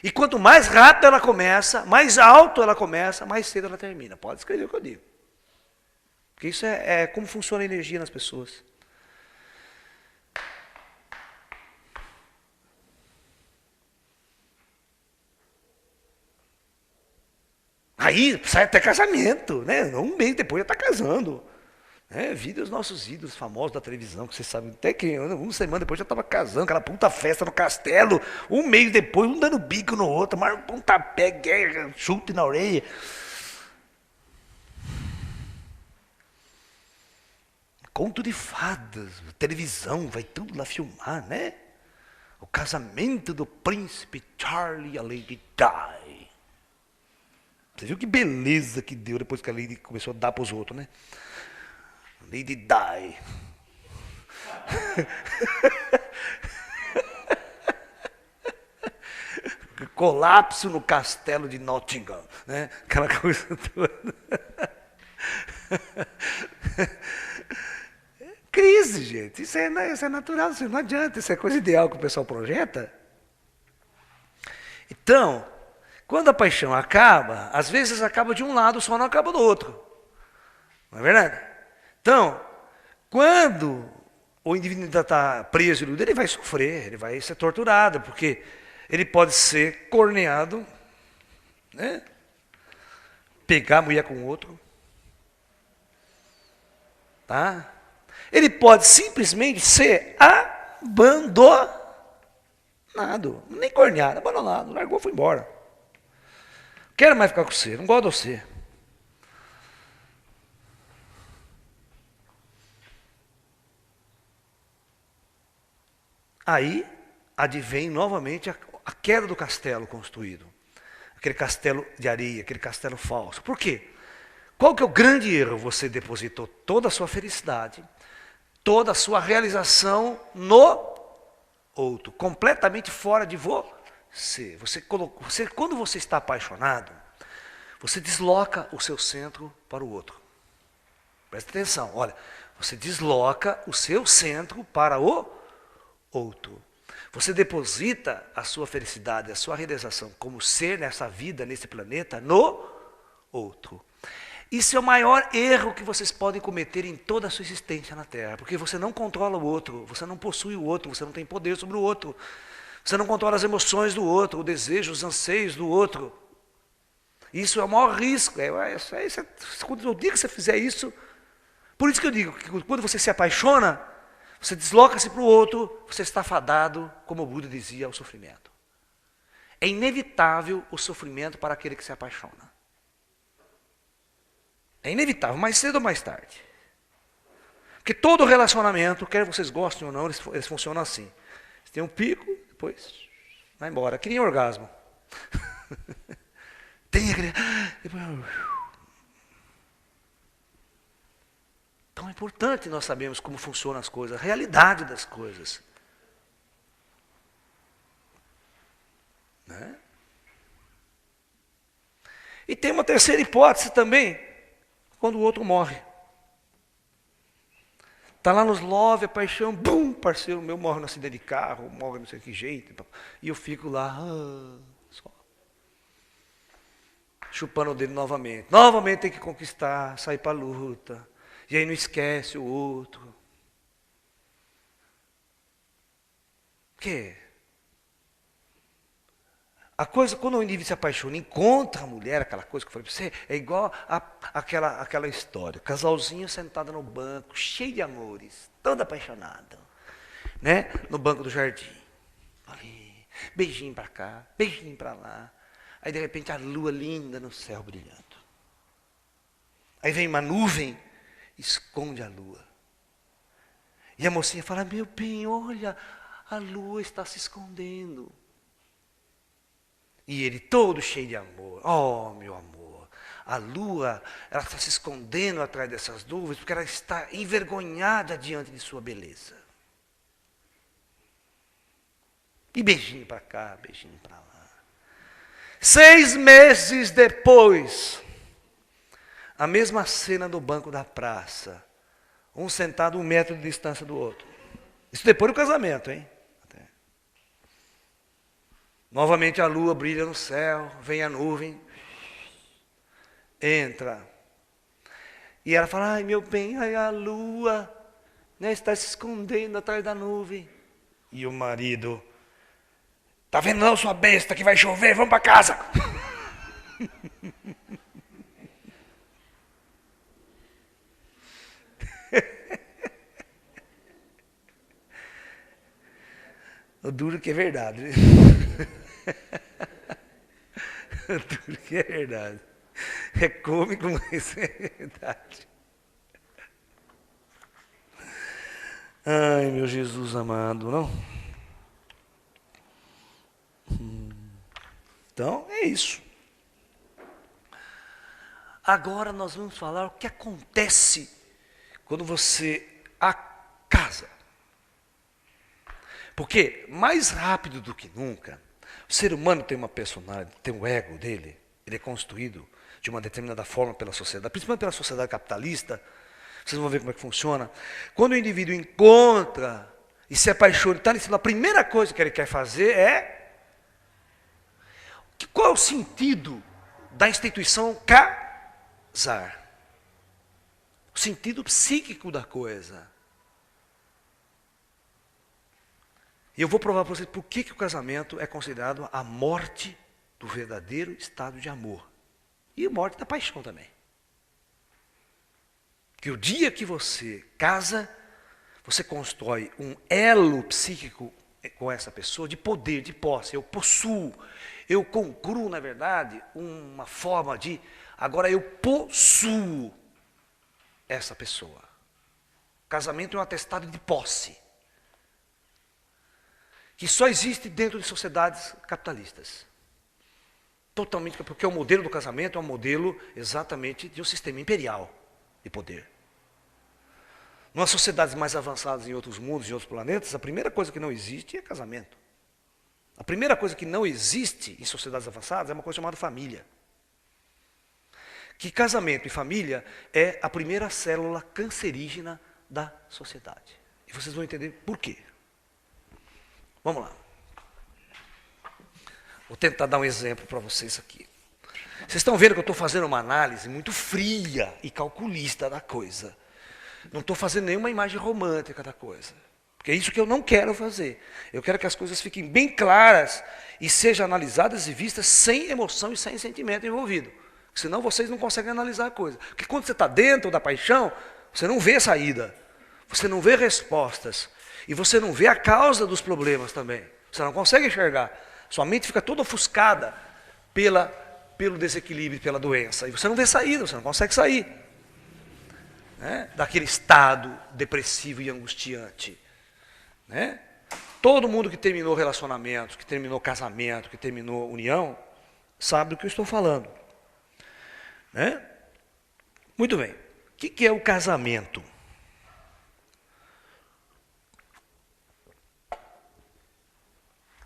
[SPEAKER 1] E quanto mais rápido ela começa, mais alto ela começa, mais cedo ela termina. Pode escrever o que eu digo. Porque isso é como funciona a energia nas pessoas. Aí sai até casamento, né? Um mês depois já está casando. Vi dos nossos ídolos famosos da televisão, que vocês sabem, até que uma semana depois já estava casando, aquela puta festa no castelo, um mês depois, um dando bico no outro, mas um pontapé, guerra, chute na orelha. Conto de fadas, televisão, vai tudo lá filmar, né? O casamento do príncipe Charlie e a Lady Di. Você viu que beleza que deu depois que a Lady começou a dar para os outros, né? Lady Di. Colapso no castelo de Nottingham, né? Aquela coisa toda. Crise, gente. Isso é natural, isso não adianta. Isso é coisa ideal que o pessoal projeta. Então, quando a paixão acaba, às vezes acaba de um lado, só não acaba do outro. Não é verdade? Então, quando o indivíduo ainda está preso, ele vai sofrer, ele vai ser torturado, porque ele pode ser corneado, né? Pegar a mulher com outro. Tá? Ele pode simplesmente ser abandonado. Nem corneado, abandonado. Largou, foi embora. Quero mais ficar com você, não gosto de você. Aí advém novamente a queda do castelo construído. Aquele castelo de areia, aquele castelo falso. Por quê? Qual que é o grande erro? Você depositou toda a sua felicidade, toda a sua realização no outro, completamente fora de você. Quando você está apaixonado, você desloca o seu centro para o outro. Presta atenção, olha, você desloca o seu centro para o outro. Você deposita a sua felicidade, a sua realização como ser nessa vida, nesse planeta, no outro. Isso é o maior erro que vocês podem cometer em toda a sua existência na Terra, porque você não controla o outro, você não possui o outro, você não tem poder sobre o outro, você não controla as emoções do outro, o desejo, os anseios do outro. Isso é o maior risco. O dia que você fizer isso, por isso que eu digo que quando você se apaixona, você desloca-se para o outro, você está fadado, como o Buda dizia, ao sofrimento. É inevitável o sofrimento para aquele que se apaixona. É inevitável, mais cedo ou mais tarde. Porque todo relacionamento, quer vocês gostem ou não, eles funcionam assim. Você tem um pico, depois vai embora. Que nem orgasmo. Tem aquele... Depois... Então é importante nós sabermos como funcionam as coisas, a realidade das coisas. Né? E tem uma terceira hipótese também, quando o outro morre. Está lá nos love, a paixão, bum, parceiro meu morre no acidente de carro, morre não sei que jeito. E eu fico lá, só. Chupando o dedo novamente. Novamente tem que conquistar, sair para a luta. E aí não esquece o outro. Por quê? A coisa, quando o indivíduo se apaixona, encontra a mulher, aquela coisa que eu falei para você, é igual aquela história. Casalzinho sentado no banco, cheio de amores, todo apaixonado, né? No banco do jardim. Ali, beijinho para cá, beijinho para lá. Aí de repente a lua linda no céu brilhando. Aí vem uma nuvem, esconde a lua. E a mocinha fala, meu bem, olha, a lua está se escondendo. E ele todo cheio de amor. Oh, meu amor, a lua, ela está se escondendo atrás dessas nuvens, porque ela está envergonhada diante de sua beleza. E beijinho para cá, beijinho para lá. 6 meses depois, a mesma cena do banco da praça. Um sentado 1 metro de distância do outro. Isso depois do casamento, hein? Novamente a lua brilha no céu, vem a nuvem, entra. E ela fala, ai meu bem, ai a lua, né, está se escondendo atrás da nuvem. E o marido, tá vendo não, sua besta, que vai chover, vamos para casa. O duro que é verdade. O duro que é verdade. É cômico, mas é verdade. Ai, meu Jesus amado, não? Então, é isso. Agora nós vamos falar o que acontece quando você casa. Porque, mais rápido do que nunca, o ser humano tem uma personalidade, tem um ego dele, ele é construído de uma determinada forma pela sociedade, principalmente pela sociedade capitalista. Vocês vão ver como é que funciona. Quando o indivíduo encontra e se apaixona, a primeira coisa que ele quer fazer é... Qual é o sentido da instituição casar? O sentido psíquico da coisa. E eu vou provar para vocês por que o casamento é considerado a morte do verdadeiro estado de amor. E a morte da paixão também. Que o dia que você casa, você constrói um elo psíquico com essa pessoa de poder, de posse. Eu possuo, eu concluo, na verdade, uma forma de... Agora eu possuo essa pessoa. Casamento é um atestado de posse. Que só existe dentro de sociedades capitalistas. Totalmente, porque o modelo do casamento é um modelo exatamente de um sistema imperial de poder. Nas sociedades mais avançadas em outros mundos, em outros planetas, a primeira coisa que não existe é casamento. A primeira coisa que não existe em sociedades avançadas é uma coisa chamada família. Que casamento e família é a primeira célula cancerígena da sociedade. E vocês vão entender por quê. Vamos lá. Vou tentar dar um exemplo para vocês aqui. Vocês estão vendo que eu estou fazendo uma análise muito fria e calculista da coisa. Não estou fazendo nenhuma imagem romântica da coisa. Porque é isso que eu não quero fazer. Eu quero que as coisas fiquem bem claras e sejam analisadas e vistas sem emoção e sem sentimento envolvido. Senão vocês não conseguem analisar a coisa. Porque quando você está dentro da paixão, você não vê saída. Você não vê respostas. E você não vê a causa dos problemas também. Você não consegue enxergar. Sua mente fica toda ofuscada pelo desequilíbrio, pela doença. E você não vê saída, você não consegue sair. Né? Daquele estado depressivo e angustiante. Né? Todo mundo que terminou relacionamento, que terminou casamento, que terminou união, sabe do que eu estou falando. Né? Muito bem. O que é o casamento?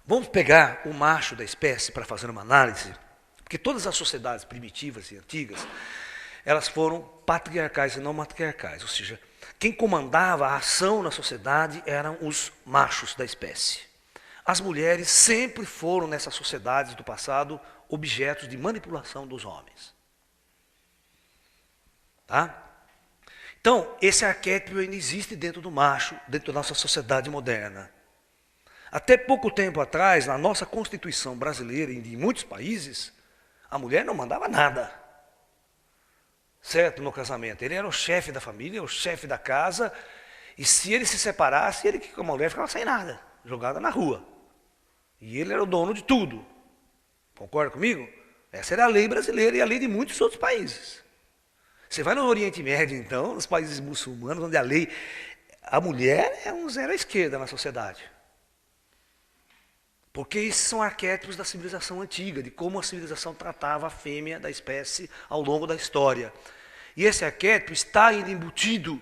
[SPEAKER 1] Vamos pegar o macho da espécie para fazer uma análise, porque todas as sociedades primitivas e antigas, elas foram patriarcais e não matriarcais, ou seja, Quem comandava a ação na sociedade eram os machos da espécie. As mulheres sempre foram, nessas sociedades do passado, objetos de manipulação dos homens. Tá? Então, esse arquétipo ainda existe dentro do macho, dentro da nossa sociedade moderna. Até pouco tempo atrás, na nossa Constituição brasileira e de muitos países, a mulher não mandava nada. Certo? No casamento. Ele era o chefe da família, o chefe da casa, e se ele se separasse, ele com a mulher ficava sem nada, jogada na rua. E ele era o dono de tudo. Concorda comigo? Essa era a lei brasileira e a lei de muitos outros países. Você vai no Oriente Médio, então, nos países muçulmanos, onde a mulher é um zero à esquerda na sociedade. Porque esses são arquétipos da civilização antiga, de como a civilização tratava a fêmea da espécie ao longo da história. E esse arquétipo está ainda embutido.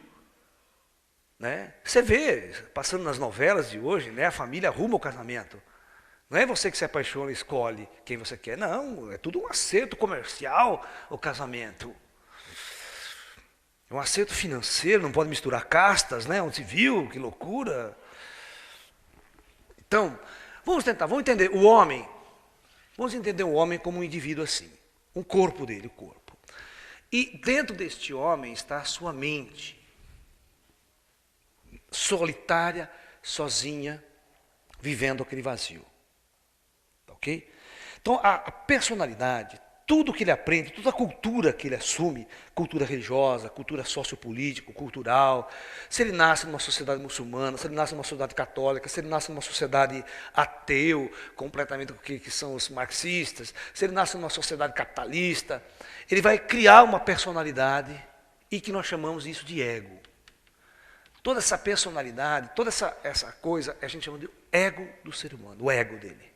[SPEAKER 1] Né? Você vê, passando nas novelas de hoje, né, a família arruma o casamento. Não é você que se apaixona e escolhe quem você quer. Não, é tudo um acerto comercial o casamento. É um acerto financeiro, não pode misturar castas, né? Onde se viu, que loucura. Então, vamos entender o homem. Vamos entender o homem como um indivíduo assim. Um corpo dele, o corpo. E dentro deste homem está a sua mente. Solitária, sozinha, vivendo aquele vazio. Ok? Então, a personalidade, tudo que ele aprende, toda a cultura que ele assume, cultura religiosa, cultura sociopolítica, cultural, se ele nasce numa sociedade muçulmana, se ele nasce numa sociedade católica, se ele nasce numa sociedade ateu, completamente que são os marxistas, se ele nasce numa sociedade capitalista, ele vai criar uma personalidade e que nós chamamos isso de ego. Toda essa personalidade, toda essa coisa, a gente chama de ego do ser humano, o ego dele.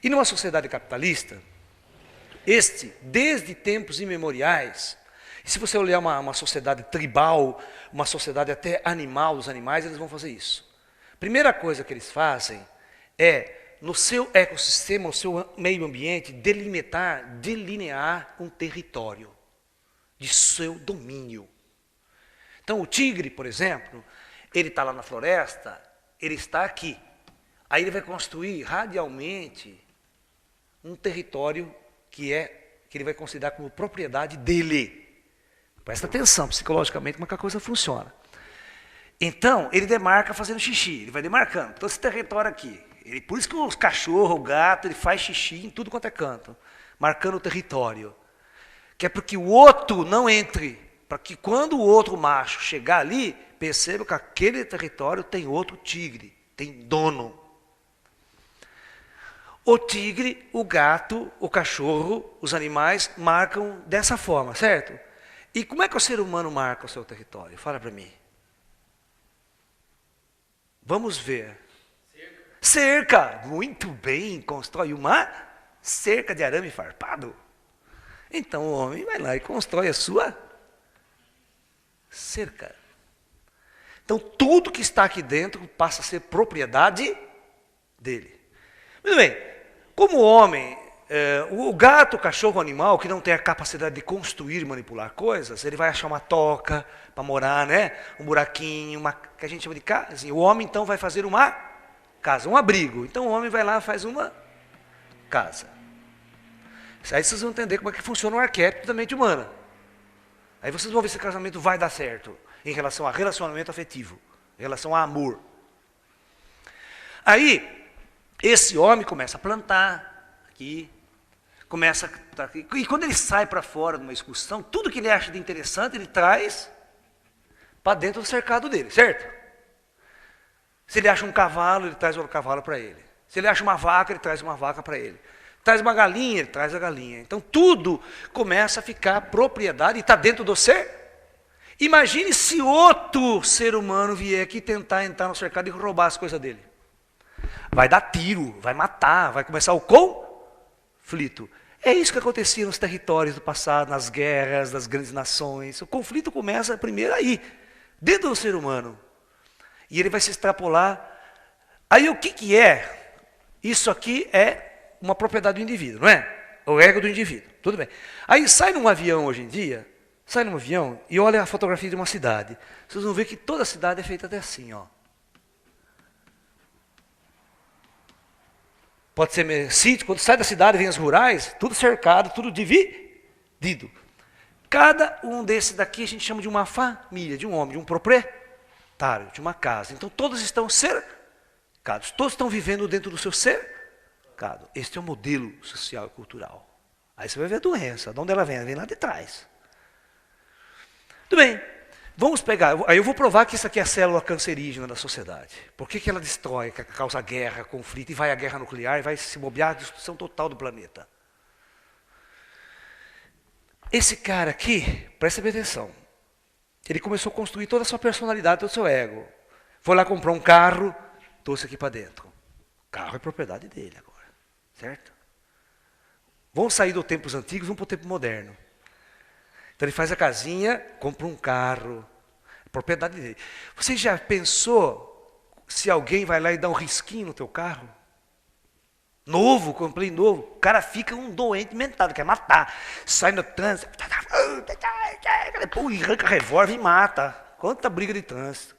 [SPEAKER 1] E numa sociedade capitalista, desde tempos imemoriais, se você olhar uma sociedade tribal, uma sociedade até animal, os animais, eles vão fazer isso. Primeira coisa que eles fazem é, no seu ecossistema, no seu meio ambiente, delinear um território de seu domínio. Então o tigre, por exemplo, ele está lá na floresta, ele está aqui. Aí ele vai construir radialmente um território que ele vai considerar como propriedade dele. Presta atenção psicologicamente como é que a coisa funciona. Então, ele demarca fazendo xixi, ele vai demarcando todo esse território aqui. Por isso que os cachorros, o gato, ele faz xixi em tudo quanto é canto, marcando o território. Que é para que o outro não entre, para que quando o outro macho chegar ali, perceba que aquele território tem outro tigre, tem dono. O tigre, o gato, o cachorro, os animais marcam dessa forma, certo? E como é que o ser humano marca o seu território? Fala para mim. Vamos ver. Cerca. Muito bem, constrói uma cerca de arame farpado. Então o homem vai lá e constrói a sua cerca. Então tudo que está aqui dentro passa a ser propriedade dele. Muito bem. Como o homem, o gato, o cachorro, o animal, que não tem a capacidade de construir e manipular coisas, ele vai achar uma toca para morar, né? Um buraquinho, que a gente chama de casa. O homem, então, vai fazer uma casa, um abrigo. Então, o homem vai lá e faz uma casa. Aí vocês vão entender como é que funciona o arquétipo da mente humana. Aí vocês vão ver se o casamento vai dar certo em relação a relacionamento afetivo, em relação a amor. Aí, esse homem começa a plantar aqui, e quando ele sai para fora de uma excursão, tudo que ele acha de interessante, ele traz para dentro do cercado dele, certo? Se ele acha um cavalo, ele traz outro cavalo para ele. Se ele acha uma vaca, ele traz uma vaca para ele. Traz uma galinha, ele traz a galinha. Então tudo começa a ficar propriedade e está dentro do ser. Imagine se outro ser humano vier aqui tentar entrar no cercado e roubar as coisas dele. Vai dar tiro, vai matar, vai começar o conflito. É isso que acontecia nos territórios do passado, nas guerras das grandes nações. O conflito começa primeiro aí, dentro do ser humano. E ele vai se extrapolar. Aí o que é? Isso aqui é uma propriedade do indivíduo, não é? O ego do indivíduo, tudo bem. Aí sai num avião hoje em dia, Sai num avião e olha a fotografia de uma cidade. Vocês vão ver que toda a cidade é feita até assim, ó. Pode ser sítio, quando sai da cidade, vem as rurais, tudo cercado, tudo dividido. Cada um desses daqui a gente chama de uma família, de um homem, de um proprietário, de uma casa. Então todos estão cercados, todos estão vivendo dentro do seu cercado. Este é o modelo social e cultural. Aí você vai ver a doença, de onde ela vem? Ela vem lá de trás. Tudo bem, vamos pegar, aí eu vou provar que isso aqui é a célula cancerígena da sociedade. Por que ela destrói, que causa guerra, conflito, e vai à guerra nuclear, e vai se bobear a destruição total do planeta? Esse cara aqui, presta bem atenção, ele começou a construir toda a sua personalidade, todo o seu ego. Foi lá comprar um carro, trouxe aqui para dentro. O carro é propriedade dele agora, certo? Vamos sair dos tempos antigos, vamos para o tempo moderno. Então ele faz a casinha, compra um carro, propriedade dele. Você já pensou se alguém vai lá e dá um risquinho no teu carro? Novo, comprei novo. O cara fica um doente mental, quer matar. Sai no trânsito, arranca revólver e mata. Quanta briga de trânsito.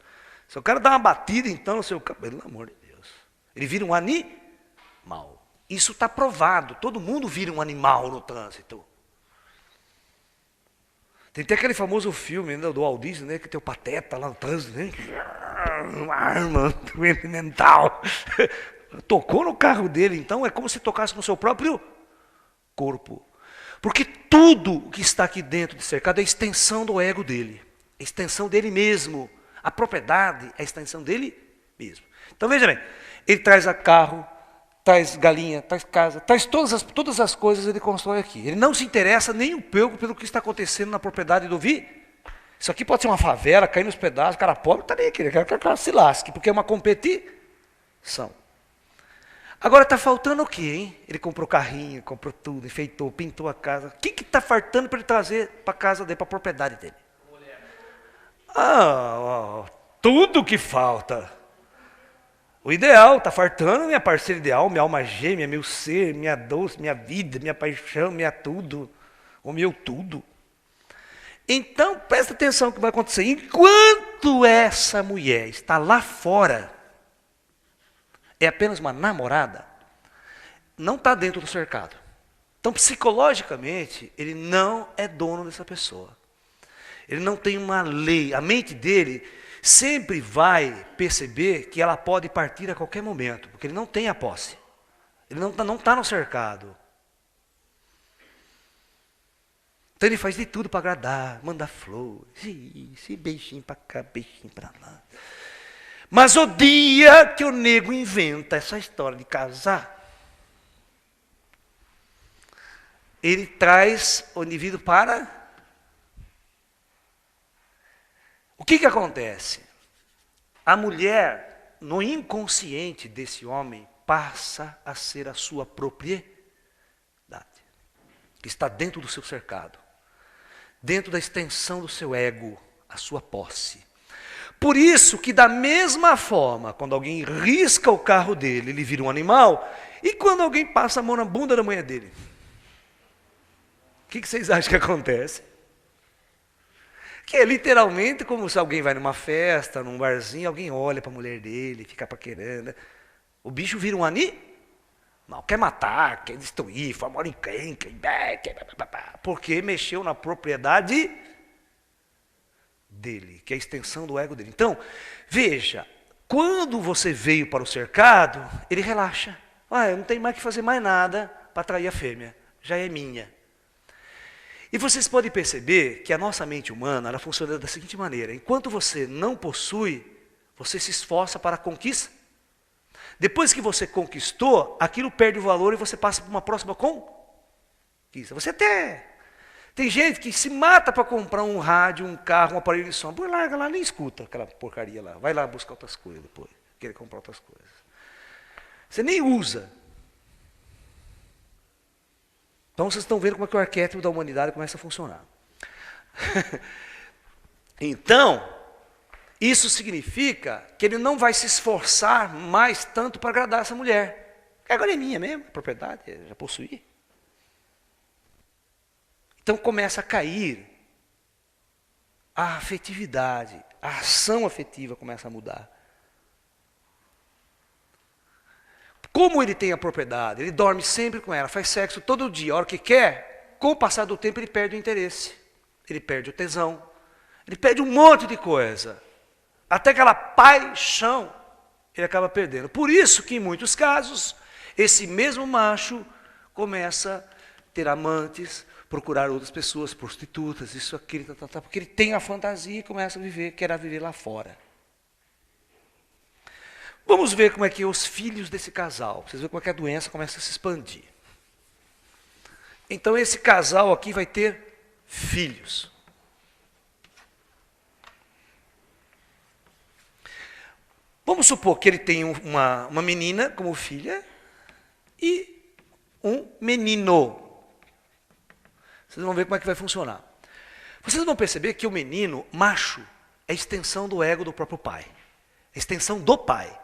[SPEAKER 1] Se o cara dá uma batida então no seu carro, pelo amor de Deus. Ele vira um animal. Isso está provado. Todo mundo vira um animal no trânsito. Tem até aquele famoso filme, né, do Walt Disney, né, que tem o Pateta lá no trânsito, né? Uma arma doente mental. Tocou no carro dele, então é como se tocasse no seu próprio corpo. Porque tudo que está aqui dentro de cercado é a extensão do ego dele. A extensão dele mesmo. A propriedade é a extensão dele mesmo. Então veja bem, ele traz a carro, traz galinha, traz casa, traz todas as coisas ele constrói aqui. Ele não se interessa nem um pouco pelo que está acontecendo na propriedade do Isso aqui pode ser uma favela, cair nos pedaços, o cara pobre está nem aqui, ele quer que o cara se lasque, porque é uma competição. Agora está faltando o quê, hein? Ele comprou carrinho, comprou tudo, enfeitou, pintou a casa. O que está faltando para ele trazer para a casa dele, para a propriedade dele? Tudo que falta. O ideal, está fartando minha parceira ideal, minha alma gêmea, meu ser, minha doce, minha vida, minha paixão, minha tudo, o meu tudo. Então, presta atenção no que vai acontecer. Enquanto essa mulher está lá fora, é apenas uma namorada, não está dentro do cercado. Então, psicologicamente, ele não é dono dessa pessoa. Ele não tem uma lei. A mente dele sempre vai perceber que ela pode partir a qualquer momento, porque ele não tem a posse. Ele não está no cercado. Então ele faz de tudo para agradar, manda flores, esse beijinho para cá, beijinho para lá. Mas o dia que o nego inventa essa história de casar, ele traz o indivíduo para... O que acontece? A mulher, no inconsciente desse homem, passa a ser a sua propriedade, que está dentro do seu cercado, dentro da extensão do seu ego, a sua posse. Por isso que da mesma forma, quando alguém risca o carro dele, ele vira um animal, e quando alguém passa a mão na bunda da mulher dele, o que vocês acham que acontece? Que é literalmente como se alguém vai numa festa, num barzinho, alguém olha para a mulher dele, fica paquerando. O bicho vira um animal, quer matar, quer destruir, forma encrenca, porque mexeu na propriedade dele, que é a extensão do ego dele. Então, veja, quando você veio para o cercado, ele relaxa. Eu não tenho mais que fazer mais nada para atrair a fêmea, já é minha. E vocês podem perceber que a nossa mente humana, ela funciona da seguinte maneira: enquanto você não possui, você se esforça para conquistar. Depois que você conquistou, aquilo perde o valor e você passa para uma próxima conquista. Você até... Tem gente que se mata para comprar um rádio, um carro, um aparelho de som. Larga lá, nem escuta aquela porcaria lá. Vai lá buscar outras coisas depois. Querer comprar outras coisas. Você nem usa. Então vocês estão vendo como é que o arquétipo da humanidade começa a funcionar. Então, isso significa que ele não vai se esforçar mais tanto para agradar essa mulher. Porque agora é minha mesmo, propriedade, já possuí. Então começa a cair a afetividade, a ação afetiva começa a mudar. Como ele tem a propriedade, ele dorme sempre com ela, faz sexo todo dia, a hora que quer, com o passar do tempo ele perde o interesse, ele perde o tesão, ele perde um monte de coisa. Até aquela paixão ele acaba perdendo. Por isso que em muitos casos, esse mesmo macho começa a ter amantes, procurar outras pessoas, prostitutas, isso, aquilo, porque ele tem a fantasia e começa a viver, quer viver lá fora. Vamos ver como é que os filhos desse casal, vocês verem como é que a doença começa a se expandir. Então esse casal aqui vai ter filhos. Vamos supor que ele tem uma menina como filha e um menino. Vocês vão ver como é que vai funcionar. Vocês vão perceber que o menino, macho, é a extensão do ego do próprio pai. É a extensão do pai.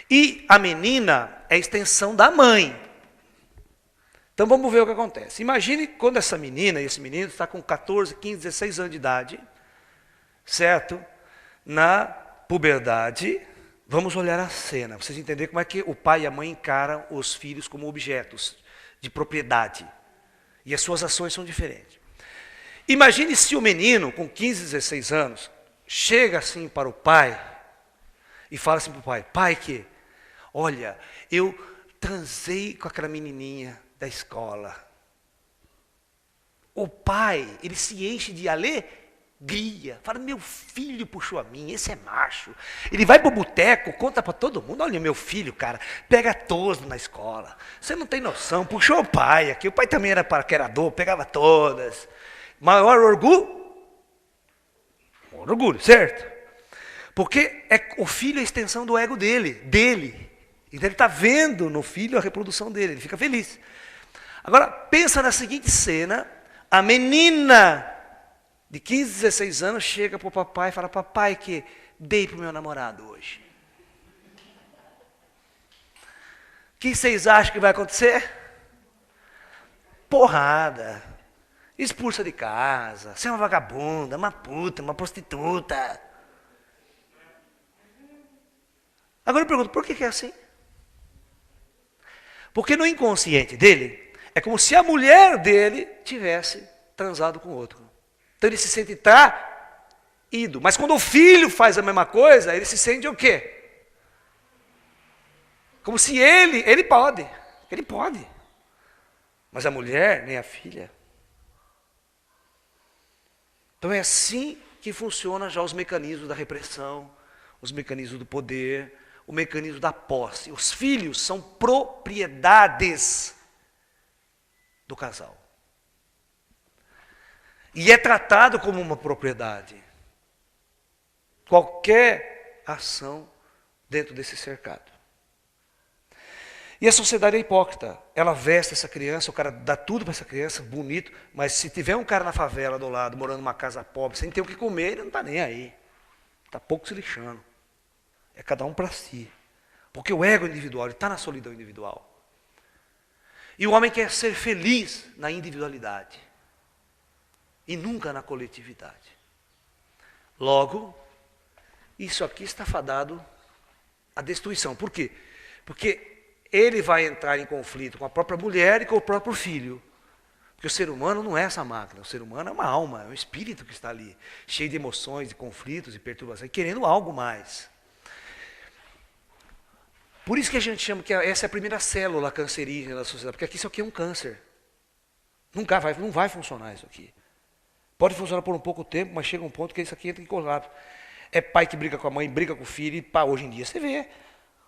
[SPEAKER 1] E a menina é a extensão da mãe. Então vamos ver o que acontece. Imagine quando essa menina e esse menino está com 14, 15, 16 anos de idade, certo? Na puberdade, vamos olhar a cena, para vocês entenderem como é que o pai e a mãe encaram os filhos como objetos de propriedade. E as suas ações são diferentes. Imagine se o menino, com 15, 16 anos, chega assim para o pai e fala assim para o pai, pai que, olha, eu transei com aquela menininha da escola. O pai, ele se enche de alegria. Fala, meu filho puxou a mim, esse é macho. Ele vai para o boteco, conta para todo mundo, olha, meu filho, cara, pega todos na escola. Você não tem noção, puxou o pai aqui. O pai também era paquerador, pegava todas. Maior orgulho? Orgulho, certo? Porque o filho é a extensão do ego dele. Então ele está vendo no filho a reprodução dele, ele fica feliz. Agora, pensa na seguinte cena, a menina de 15, 16 anos chega para o papai e fala, papai, que dei para o meu namorado hoje. O que vocês acham que vai acontecer? Porrada, expulsa de casa, você é uma vagabunda, uma puta, uma prostituta. Agora eu pergunto, por que é assim? Porque no inconsciente dele, é como se a mulher dele tivesse transado com outro. Então ele se sente traído. Mas quando o filho faz a mesma coisa, ele se sente o quê? Como se ele pode. Ele pode. Mas a mulher, nem a filha. Então é assim que funciona já os mecanismos da repressão, os mecanismos do poder, o mecanismo da posse. Os filhos são propriedades do casal. E é tratado como uma propriedade. Qualquer ação dentro desse cercado. E a sociedade é hipócrita. Ela veste essa criança, o cara dá tudo para essa criança, bonito, mas se tiver um cara na favela do lado, morando numa casa pobre, sem ter o que comer, ele não está nem aí. Está pouco se lixando. É cada um para si. Porque o ego individual está na solidão individual. E o homem quer ser feliz na individualidade. E nunca na coletividade. Logo, isso aqui está fadado à destruição. Por quê? Porque ele vai entrar em conflito com a própria mulher e com o próprio filho. Porque o ser humano não é essa máquina. O ser humano é uma alma, é um espírito que está ali, cheio de emoções, de conflitos, de perturbações, querendo algo mais. Por isso que a gente chama que essa é a primeira célula cancerígena da sociedade, porque aqui isso aqui é um câncer. Não vai funcionar isso aqui. Pode funcionar por um pouco tempo, mas chega um ponto que isso aqui entra em colapso. É pai que briga com a mãe, briga com o filho, e pá, hoje em dia você vê.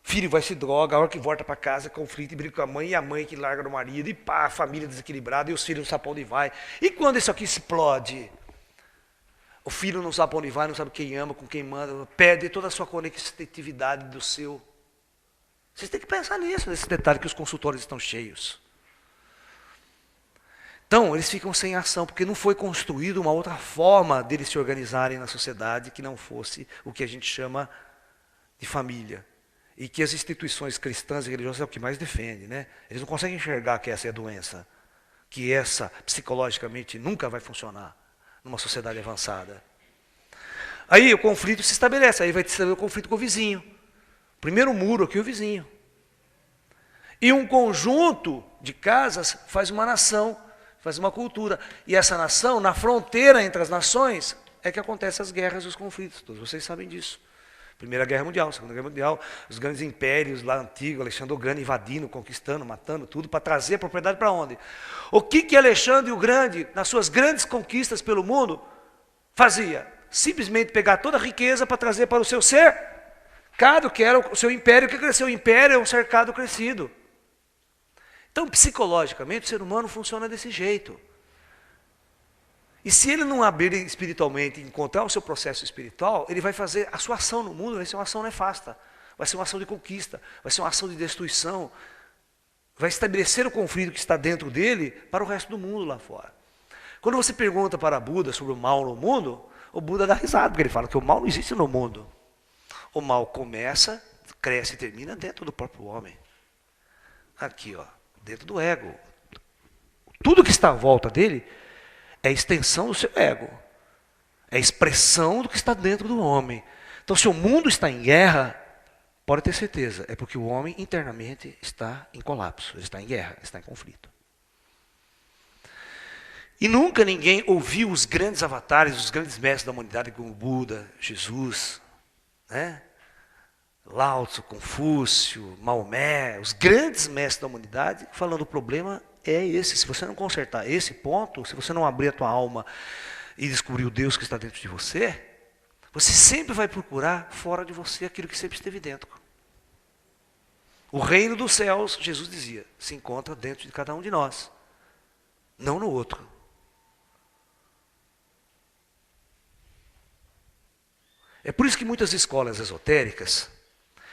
[SPEAKER 1] Filho vai se droga, a hora que volta para casa, conflito e briga com a mãe, e a mãe que larga do marido, e pá, a família desequilibrada, e os filhos não sabem para onde vai. E quando isso aqui explode? O filho não sabe para onde vai, não sabe quem ama, com quem manda, perde toda a sua conectividade do seu. Vocês têm que pensar nisso, nesse detalhe que os consultórios estão cheios. Então, eles ficam sem ação, porque não foi construída uma outra forma deles se organizarem na sociedade que não fosse o que a gente chama de família. E que as instituições cristãs e religiosas é o que mais defende, né? Eles não conseguem enxergar que essa é a doença, que essa, psicologicamente, nunca vai funcionar numa sociedade avançada. Aí o conflito se estabelece, aí vai se estabelecer o conflito com o vizinho. Primeiro muro aqui, o vizinho. E um conjunto de casas faz uma nação, faz uma cultura. E essa nação, na fronteira entre as nações, é que acontecem as guerras e os conflitos. Todos vocês sabem disso. Primeira Guerra Mundial, Segunda Guerra Mundial, os grandes impérios lá antigos, Alexandre o Grande invadindo, conquistando, matando tudo, para trazer a propriedade para onde? O que Alexandre o Grande, nas suas grandes conquistas pelo mundo, fazia? Simplesmente pegar toda a riqueza para trazer para o seu cercado, que era o seu império. O que cresceu? O império é um cercado crescido. Então, psicologicamente, o ser humano funciona desse jeito. E se ele não abrir espiritualmente, encontrar o seu processo espiritual, ele vai fazer, a sua ação no mundo vai ser uma ação nefasta, vai ser uma ação de conquista, vai ser uma ação de destruição, vai estabelecer o conflito que está dentro dele para o resto do mundo lá fora. Quando você pergunta para Buda sobre o mal no mundo, o Buda dá risada, porque ele fala que o mal não existe no mundo. O mal começa, cresce e termina dentro do próprio homem. Aqui, ó, dentro do ego. Tudo que está à volta dele é extensão do seu ego. É expressão do que está dentro do homem. Então, se o mundo está em guerra, pode ter certeza, é porque o homem internamente está em colapso, ele está em guerra, está em conflito. E nunca ninguém ouviu os grandes avatares, os grandes mestres da humanidade, como Buda, Jesus, né? Lao Tzu, Confúcio, Maomé, os grandes mestres da humanidade, falando: o problema é esse. Se você não consertar esse ponto, se você não abrir a tua alma e descobrir o Deus que está dentro de você, você sempre vai procurar fora de você aquilo que sempre esteve dentro. O reino dos céus, Jesus dizia, se encontra dentro de cada um de nós, não no outro. É por isso que muitas escolas esotéricas,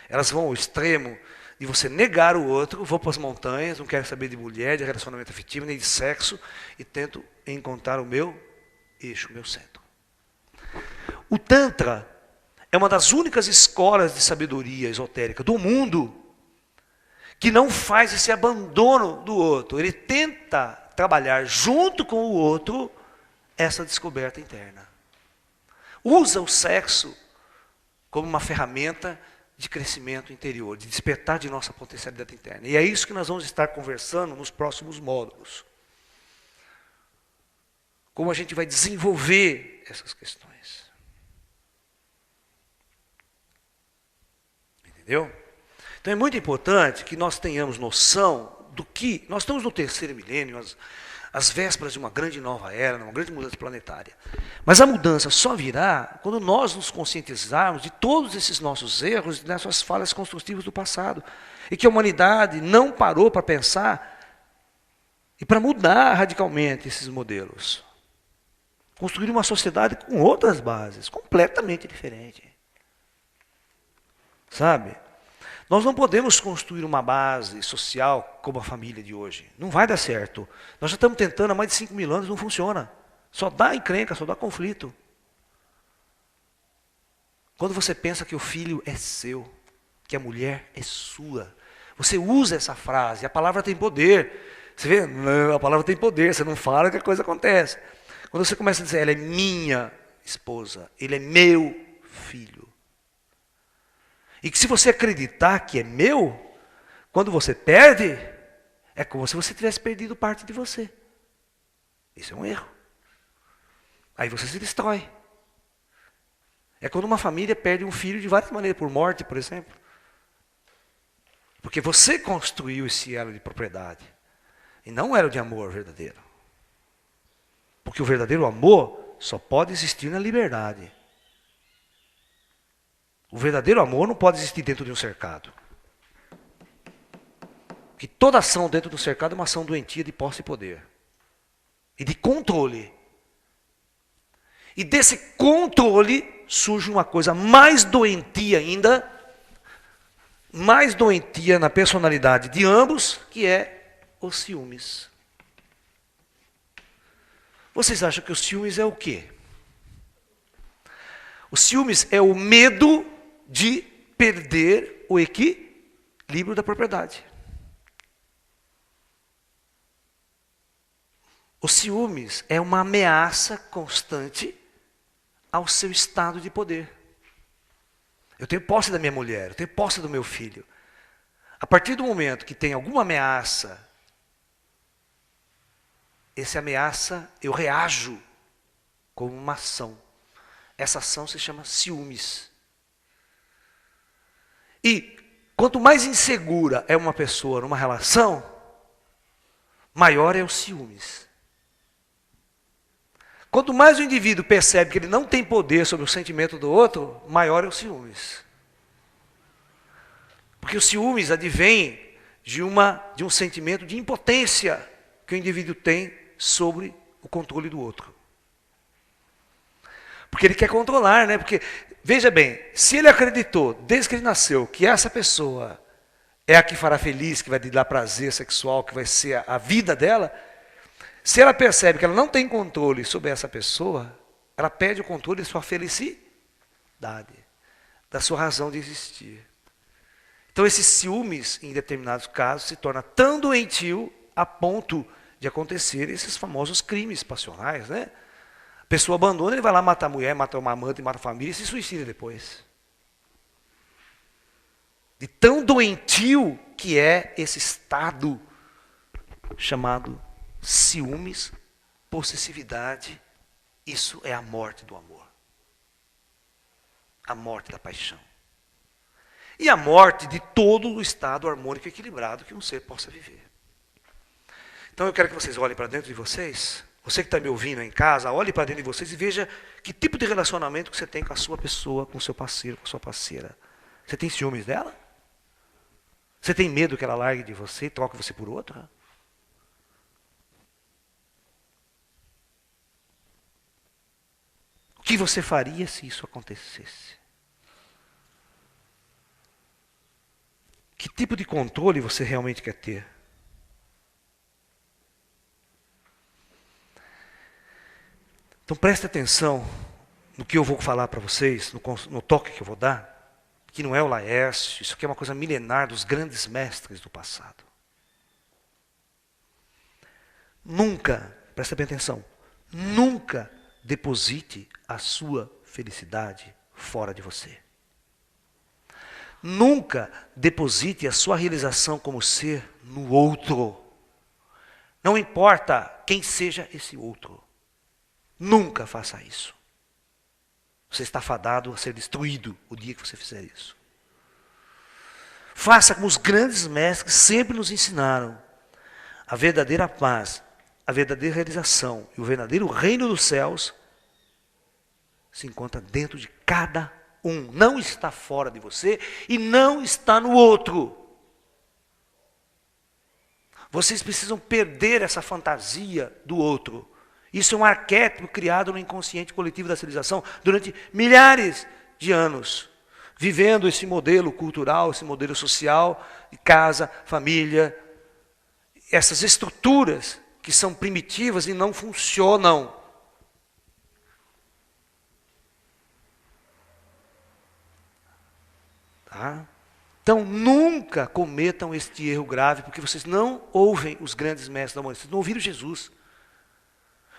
[SPEAKER 1] elas vão ao extremo de você negar o outro, vou para as montanhas, não quero saber de mulher, de relacionamento afetivo, nem de sexo, e tento encontrar o meu eixo, o meu centro. O Tantra é uma das únicas escolas de sabedoria esotérica do mundo que não faz esse abandono do outro. Ele tenta trabalhar junto com o outro essa descoberta interna. Usa o sexo como uma ferramenta de crescimento interior, de despertar de nossa potencialidade interna. E é isso que nós vamos estar conversando nos próximos módulos. Como a gente vai desenvolver essas questões. Entendeu? Então é muito importante que nós tenhamos noção do que... Nós estamos no terceiro milênio, as vésperas de uma grande nova era, uma grande mudança planetária. Mas a mudança só virá quando nós nos conscientizarmos de todos esses nossos erros, dessas falhas construtivas do passado. E que a humanidade não parou para pensar e para mudar radicalmente esses modelos. Construir uma sociedade com outras bases, completamente diferente. Sabe? Nós não podemos construir uma base social como a família de hoje. Não vai dar certo. Nós já estamos tentando há mais de 5.000 anos, não funciona. Só dá encrenca, só dá conflito. Quando você pensa que o filho é seu, que a mulher é sua, você usa essa frase, a palavra tem poder. Você vê? Não, a palavra tem poder, você não fala que a coisa acontece. Quando você começa a dizer, ela é minha esposa, ele é meu filho. E que se você acreditar que é meu, quando você perde, é como se você tivesse perdido parte de você. Isso é um erro. Aí você se destrói. É quando uma família perde um filho de várias maneiras, por morte, por exemplo. Porque você construiu esse elo de propriedade. E não era de amor verdadeiro. Porque o verdadeiro amor só pode existir na liberdade. O verdadeiro amor não pode existir dentro de um cercado. Porque toda ação dentro do cercado é uma ação doentia de posse e poder. E de controle. E desse controle surge uma coisa mais doentia ainda, mais doentia na personalidade de ambos, que é os ciúmes. Vocês acham que os ciúmes é o quê? Os ciúmes é o medo de perder o equilíbrio da propriedade. Os ciúmes é uma ameaça constante ao seu estado de poder. Eu tenho posse da minha mulher, eu tenho posse do meu filho. A partir do momento que tem alguma ameaça, essa ameaça eu reajo com uma ação. Essa ação se chama ciúmes. E quanto mais insegura é uma pessoa numa relação, maior é o ciúmes. Quanto mais o indivíduo percebe que ele não tem poder sobre o sentimento do outro, maior é o ciúmes. Porque o ciúmes advém de um sentimento de impotência que o indivíduo tem sobre o controle do outro. Porque ele quer controlar, né? Porque, veja bem, se ele acreditou, desde que ele nasceu, que essa pessoa é a que fará feliz, que vai lhe dar prazer sexual, que vai ser a vida dela, se ela percebe que ela não tem controle sobre essa pessoa, ela perde o controle de sua felicidade, da sua razão de existir. Então, esses ciúmes, em determinados casos, se torna tão doentio a ponto de acontecer esses famosos crimes passionais, né? A pessoa abandona, ele vai lá matar a mulher, mata uma amante, mata a família e se suicida depois. De tão doentio que é esse estado chamado ciúmes, possessividade, isso é a morte do amor. A morte da paixão. E a morte de todo o estado harmônico e equilibrado que um ser possa viver. Então eu quero que vocês olhem para dentro de vocês. Você que está me ouvindo em casa, olhe para dentro de vocês e veja que tipo de relacionamento que você tem com a sua pessoa, com o seu parceiro, com a sua parceira. Você tem ciúmes dela? Você tem medo que ela largue de você e troque você por outra? O que você faria se isso acontecesse? Que tipo de controle você realmente quer ter? Então preste atenção no que eu vou falar para vocês, no toque que eu vou dar, que não é o Laércio, isso aqui é uma coisa milenar dos grandes mestres do passado. Nunca, preste bem atenção, nunca deposite a sua felicidade fora de você. Nunca deposite a sua realização como ser no outro. Não importa quem seja esse outro. Nunca faça isso. Você está fadado a ser destruído o dia que você fizer isso. Faça como os grandes mestres sempre nos ensinaram. A verdadeira paz, a verdadeira realização e o verdadeiro reino dos céus se encontra dentro de cada um. Não está fora de você e não está no outro. Vocês precisam perder essa fantasia do outro. Isso é um arquétipo criado no inconsciente coletivo da civilização durante milhares de anos. Vivendo esse modelo cultural, esse modelo social, de casa, família. Essas estruturas que são primitivas e não funcionam. Tá? Então, nunca cometam este erro grave, porque vocês não ouvem os grandes mestres da humanidade. Vocês não ouviram Jesus.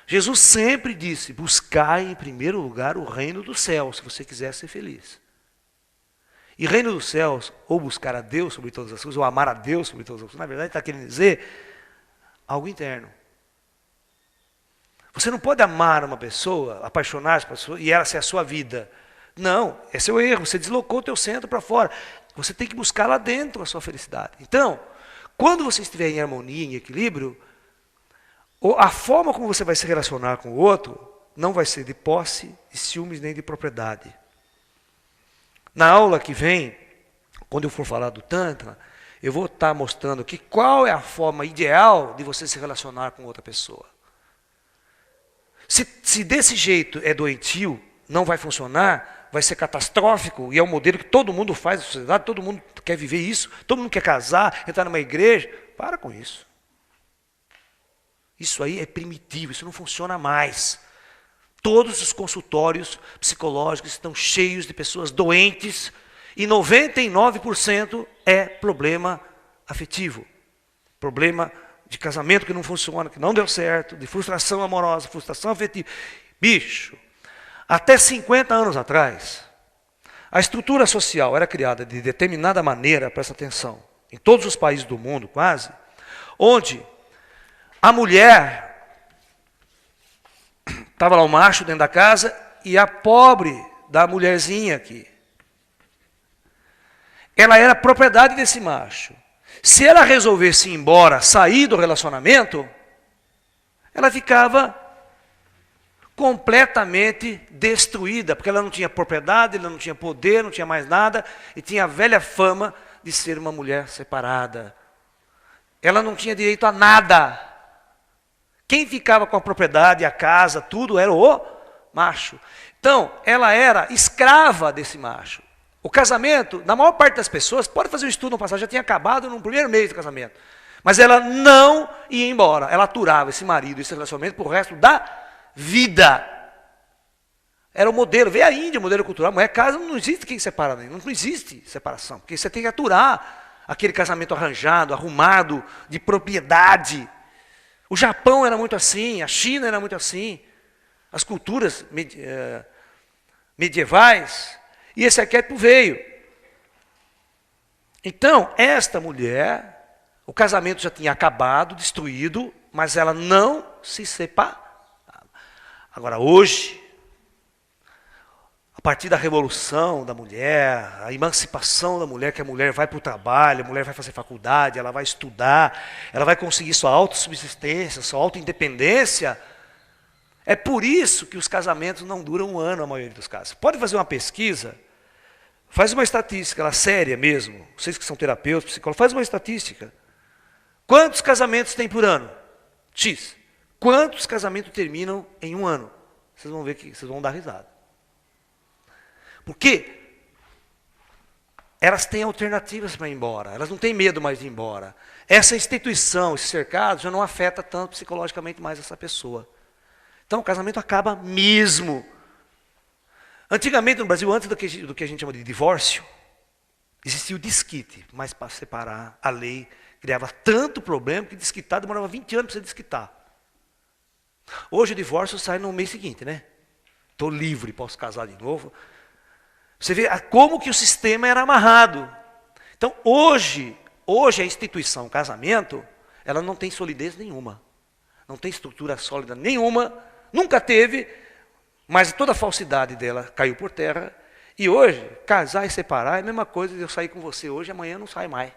[SPEAKER 1] Jesus sempre disse, buscai em primeiro lugar o reino dos céus, se você quiser ser feliz. E reino dos céus, ou buscar a Deus sobre todas as coisas, ou amar a Deus sobre todas as coisas, na verdade está querendo dizer algo interno. Você não pode amar uma pessoa, apaixonar essa pessoa e ela ser a sua vida. Não, esse é o erro, você deslocou o teu centro para fora. Você tem que buscar lá dentro a sua felicidade. Então, quando você estiver em harmonia, em equilíbrio, a forma como você vai se relacionar com o outro não vai ser de posse, de ciúmes, nem de propriedade. Na aula que vem, quando eu for falar do Tantra, eu vou estar mostrando aqui qual é a forma ideal de você se relacionar com outra pessoa. Se desse jeito é doentio, não vai funcionar, vai ser catastrófico, e é um modelo que todo mundo faz na sociedade, todo mundo quer viver isso, todo mundo quer casar, entrar numa igreja, para com isso. Isso aí é primitivo, isso não funciona mais. Todos os consultórios psicológicos estão cheios de pessoas doentes e 99% é problema afetivo. Problema de casamento que não funciona, que não deu certo, de frustração amorosa, frustração afetiva. Bicho, Até 50 anos atrás, a estrutura social era criada de determinada maneira, presta atenção, em todos os países do mundo quase, onde a mulher, estava lá o macho dentro da casa e a pobre da mulherzinha aqui. Ela era propriedade desse macho. Se ela resolvesse ir embora, sair do relacionamento, ela ficava completamente destruída, porque ela não tinha propriedade, ela não tinha poder, não tinha mais nada, e tinha a velha fama de ser uma mulher separada. Ela não tinha direito a nada. Quem ficava com a propriedade, a casa, tudo, era o macho. Então, ela era escrava desse macho. O casamento, na maior parte das pessoas, pode fazer um estudo no passado, já tinha acabado no primeiro mês do casamento. Mas ela não ia embora. Ela aturava esse marido, esse relacionamento, para o resto da vida. Era o modelo. Veio a Índia, o modelo cultural. Mulher casa, não existe quem separa. Não existe separação. Porque você tem que aturar aquele casamento arranjado, arrumado, de propriedade. O Japão era muito assim, a China era muito assim. As culturas medievais. E esse arquétipo veio. Então, esta mulher, o casamento já tinha acabado, destruído, mas ela não se separava. Agora, hoje, a partir da revolução da mulher, a emancipação da mulher, que a mulher vai para o trabalho, a mulher vai fazer faculdade, ela vai estudar, ela vai conseguir sua autossubsistência, sua autoindependência. É por isso que os casamentos não duram um ano, a maioria dos casos. Pode fazer uma pesquisa, faz uma estatística, ela séria mesmo, vocês que são terapeutas, psicólogos, faz uma estatística. Quantos casamentos tem por ano? X. Quantos casamentos terminam em um ano? Vocês vão ver que vocês vão dar risada. Porque elas têm alternativas para ir embora, elas não têm medo mais de ir embora. Essa instituição, esse cercado, já não afeta tanto psicologicamente mais essa pessoa. Então o casamento acaba mesmo. Antigamente no Brasil, antes do que a gente chama de divórcio, existia o desquite, mas para separar a lei criava tanto problema que desquitar demorava 20 anos para você desquitar. Hoje o divórcio sai no mês seguinte, né? Estou livre, posso casar de novo. Você vê como que o sistema era amarrado. Então hoje a instituição casamento, ela não tem solidez nenhuma. Não tem estrutura sólida nenhuma, nunca teve, mas toda a falsidade dela caiu por terra. E hoje, casar e separar é a mesma coisa de eu sair com você hoje, amanhã não sai mais.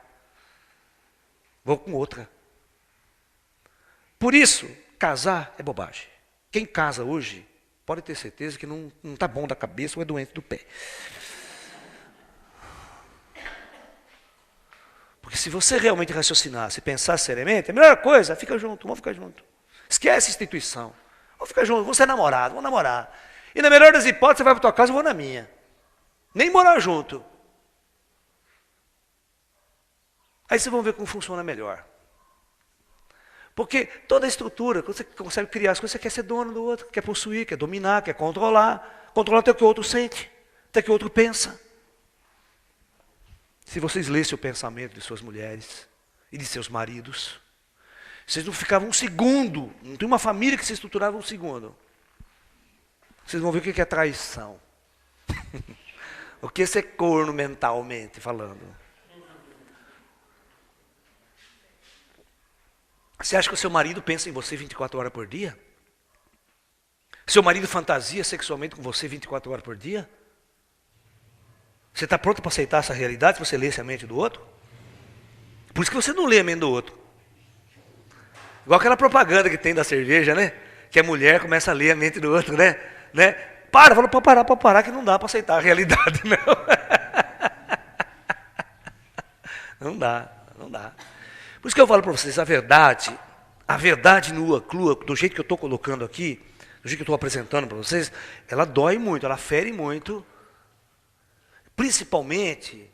[SPEAKER 1] Vou com outra. Por isso, casar é bobagem. Quem casa hoje, pode ter certeza que não está bom da cabeça ou é doente do pé. Porque se você realmente raciocinar, se pensar seriamente, a melhor coisa é ficar junto, vamos ficar junto. Esquece a instituição. Vamos ficar junto, vamos ser namorados, vamos namorar. E na melhor das hipóteses, você vai para a tua casa, eu vou na minha. Nem morar junto. Aí vocês vão ver como funciona melhor. Porque toda a estrutura, quando você consegue criar as coisas, você quer ser dono do outro, quer possuir, quer dominar, quer controlar. Controlar até o que o outro sente, até o que o outro pensa. Se vocês lessem o pensamento de suas mulheres e de seus maridos, vocês não ficavam um segundo, não tem uma família que se estruturava um segundo. Vocês vão ver o que é traição. O que é ser corno mentalmente falando. Você acha que o seu marido pensa em você 24 horas por dia? Seu marido fantasia sexualmente com você 24 horas por dia? Você está pronto para aceitar essa realidade se você lesse a mente do outro? Por isso que você não lê a mente do outro. Igual aquela propaganda que tem da cerveja, né? Que a mulher começa a ler a mente do outro, né? Fala para parar, que não dá para aceitar a realidade, não. Não dá. Por isso que eu falo para vocês, a verdade nua, crua, do jeito que eu estou colocando aqui, do jeito que eu estou apresentando para vocês, ela dói muito, ela fere muito, principalmente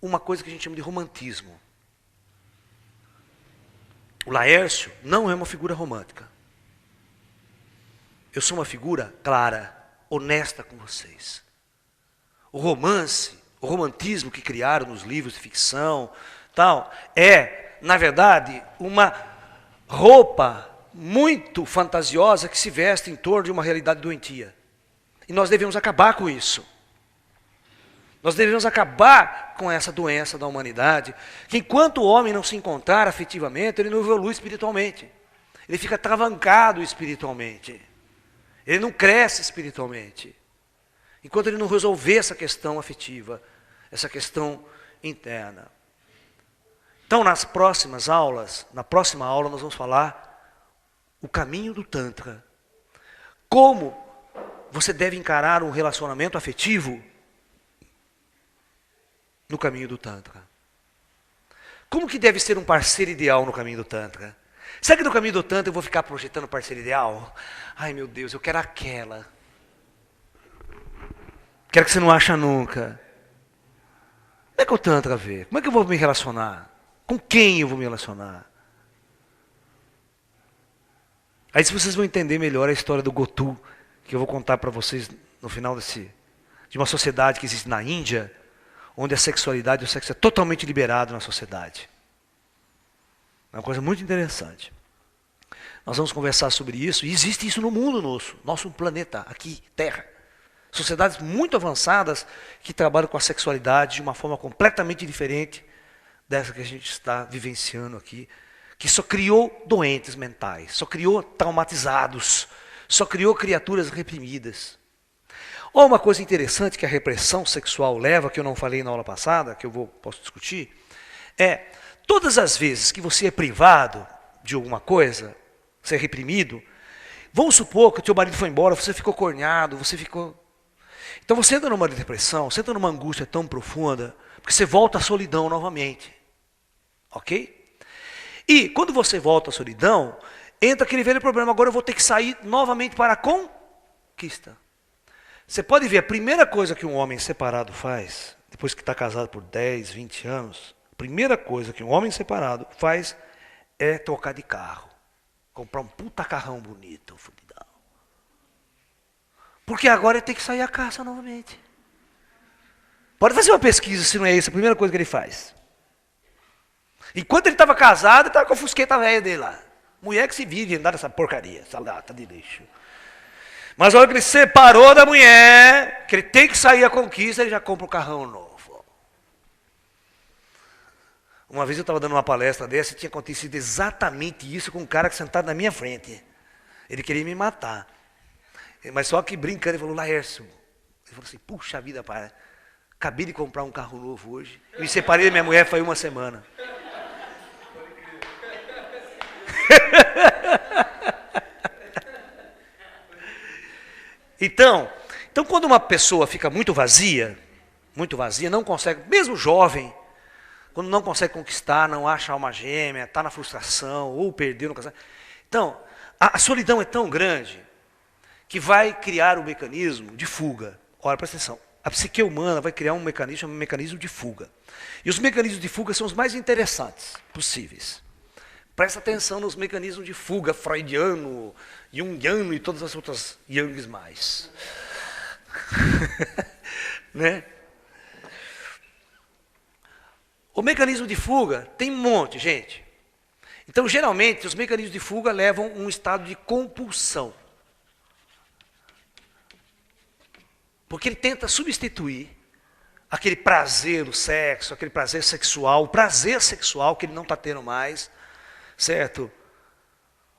[SPEAKER 1] uma coisa que a gente chama de romantismo. O Laércio não é uma figura romântica. Eu sou uma figura clara, honesta com vocês. O romantismo que criaram nos livros de ficção, tal, é, na verdade, uma roupa muito fantasiosa que se veste em torno de uma realidade doentia. E nós devemos acabar com isso. Nós devemos acabar com essa doença da humanidade, que enquanto o homem não se encontrar afetivamente, ele não evolui espiritualmente. Ele fica travancado espiritualmente. Ele não cresce espiritualmente. Enquanto ele não resolver essa questão afetiva, essa questão interna. Então, na próxima aula nós vamos falar o caminho do Tantra. Como você deve encarar um relacionamento afetivo no caminho do Tantra. Como que deve ser um parceiro ideal no caminho do Tantra? Será que no caminho do Tantra eu vou ficar projetando parceiro ideal? Ai meu Deus, eu quero aquela. Quero que você não acha nunca. Como é que o Tantra vê? Como é que eu vou me relacionar? Com quem eu vou me relacionar? Aí se vocês vão entender melhor a história do Gotu, que eu vou contar para vocês no final de uma sociedade que existe na Índia, onde a sexualidade e o sexo é totalmente liberado na sociedade. É uma coisa muito interessante. Nós vamos conversar sobre isso, e existe isso no mundo nosso planeta, aqui, Terra. Sociedades muito avançadas que trabalham com a sexualidade de uma forma completamente diferente dessa que a gente está vivenciando aqui, que só criou doentes mentais, só criou traumatizados, só criou criaturas reprimidas. Ou uma coisa interessante que a repressão sexual leva, que eu não falei na aula passada, que posso discutir, é todas as vezes que você é privado de alguma coisa, você é reprimido, vamos supor que o teu marido foi embora, você ficou corneado, Então você entra numa depressão, você entra numa angústia tão profunda, porque você volta à solidão novamente. Ok? E quando você volta à solidão, entra aquele velho problema, agora eu vou ter que sair novamente para a conquista. Você pode ver, a primeira coisa que um homem separado faz, depois que está casado por 10, 20 anos, a primeira coisa que um homem separado faz é trocar de carro. Comprar um puta carrão bonito, fudidão. Porque agora ele tem que sair a caça novamente. Pode fazer uma pesquisa se não é isso, a primeira coisa que ele faz. Enquanto ele estava casado, ele estava com a fusqueta velha dele lá. Mulher que se vive andar nessa porcaria, essa lata de lixo. Mas a hora que ele separou da mulher, que ele tem que sair à conquista, ele já compra um carrão novo. Uma vez eu estava dando uma palestra dessa e tinha acontecido exatamente isso com um cara que sentado na minha frente. Ele queria me matar. Mas só que brincando, ele falou, Laércio. Ele falou assim, puxa vida, pai. Acabei de comprar um carro novo hoje. Me separei da minha mulher faz uma semana. Então, quando uma pessoa fica muito vazia, não consegue, mesmo jovem, quando não consegue conquistar, não acha alma gêmea, está na frustração, ou perdeu no casamento. Então, a solidão é tão grande que vai criar um mecanismo de fuga. Olha, presta atenção. A psique humana vai criar um mecanismo de fuga. E os mecanismos de fuga são os mais interessantes possíveis. Presta atenção nos mecanismos de fuga freudiano, jungiano e todas as outras Jungs mais. Né? O mecanismo de fuga tem um monte, gente. Então, geralmente, os mecanismos de fuga levam a um estado de compulsão. Porque ele tenta substituir aquele prazer do sexo, aquele prazer sexual, o prazer sexual que ele não está tendo mais, certo?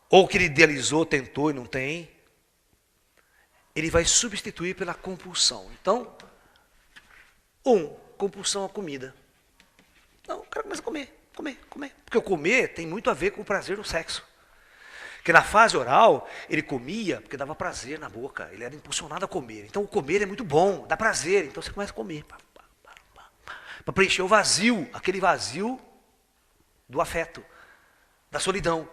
[SPEAKER 1] Ou que ele idealizou, tentou e não tem. Ele vai substituir pela compulsão. Então, compulsão à comida. Não, o cara começa a comer. Porque o comer tem muito a ver com o prazer do sexo. Porque na fase oral, ele comia porque dava prazer na boca. Ele era impulsionado a comer. Então o comer é muito bom, dá prazer. Então você começa a comer. Para preencher o vazio, aquele vazio do afeto, da solidão.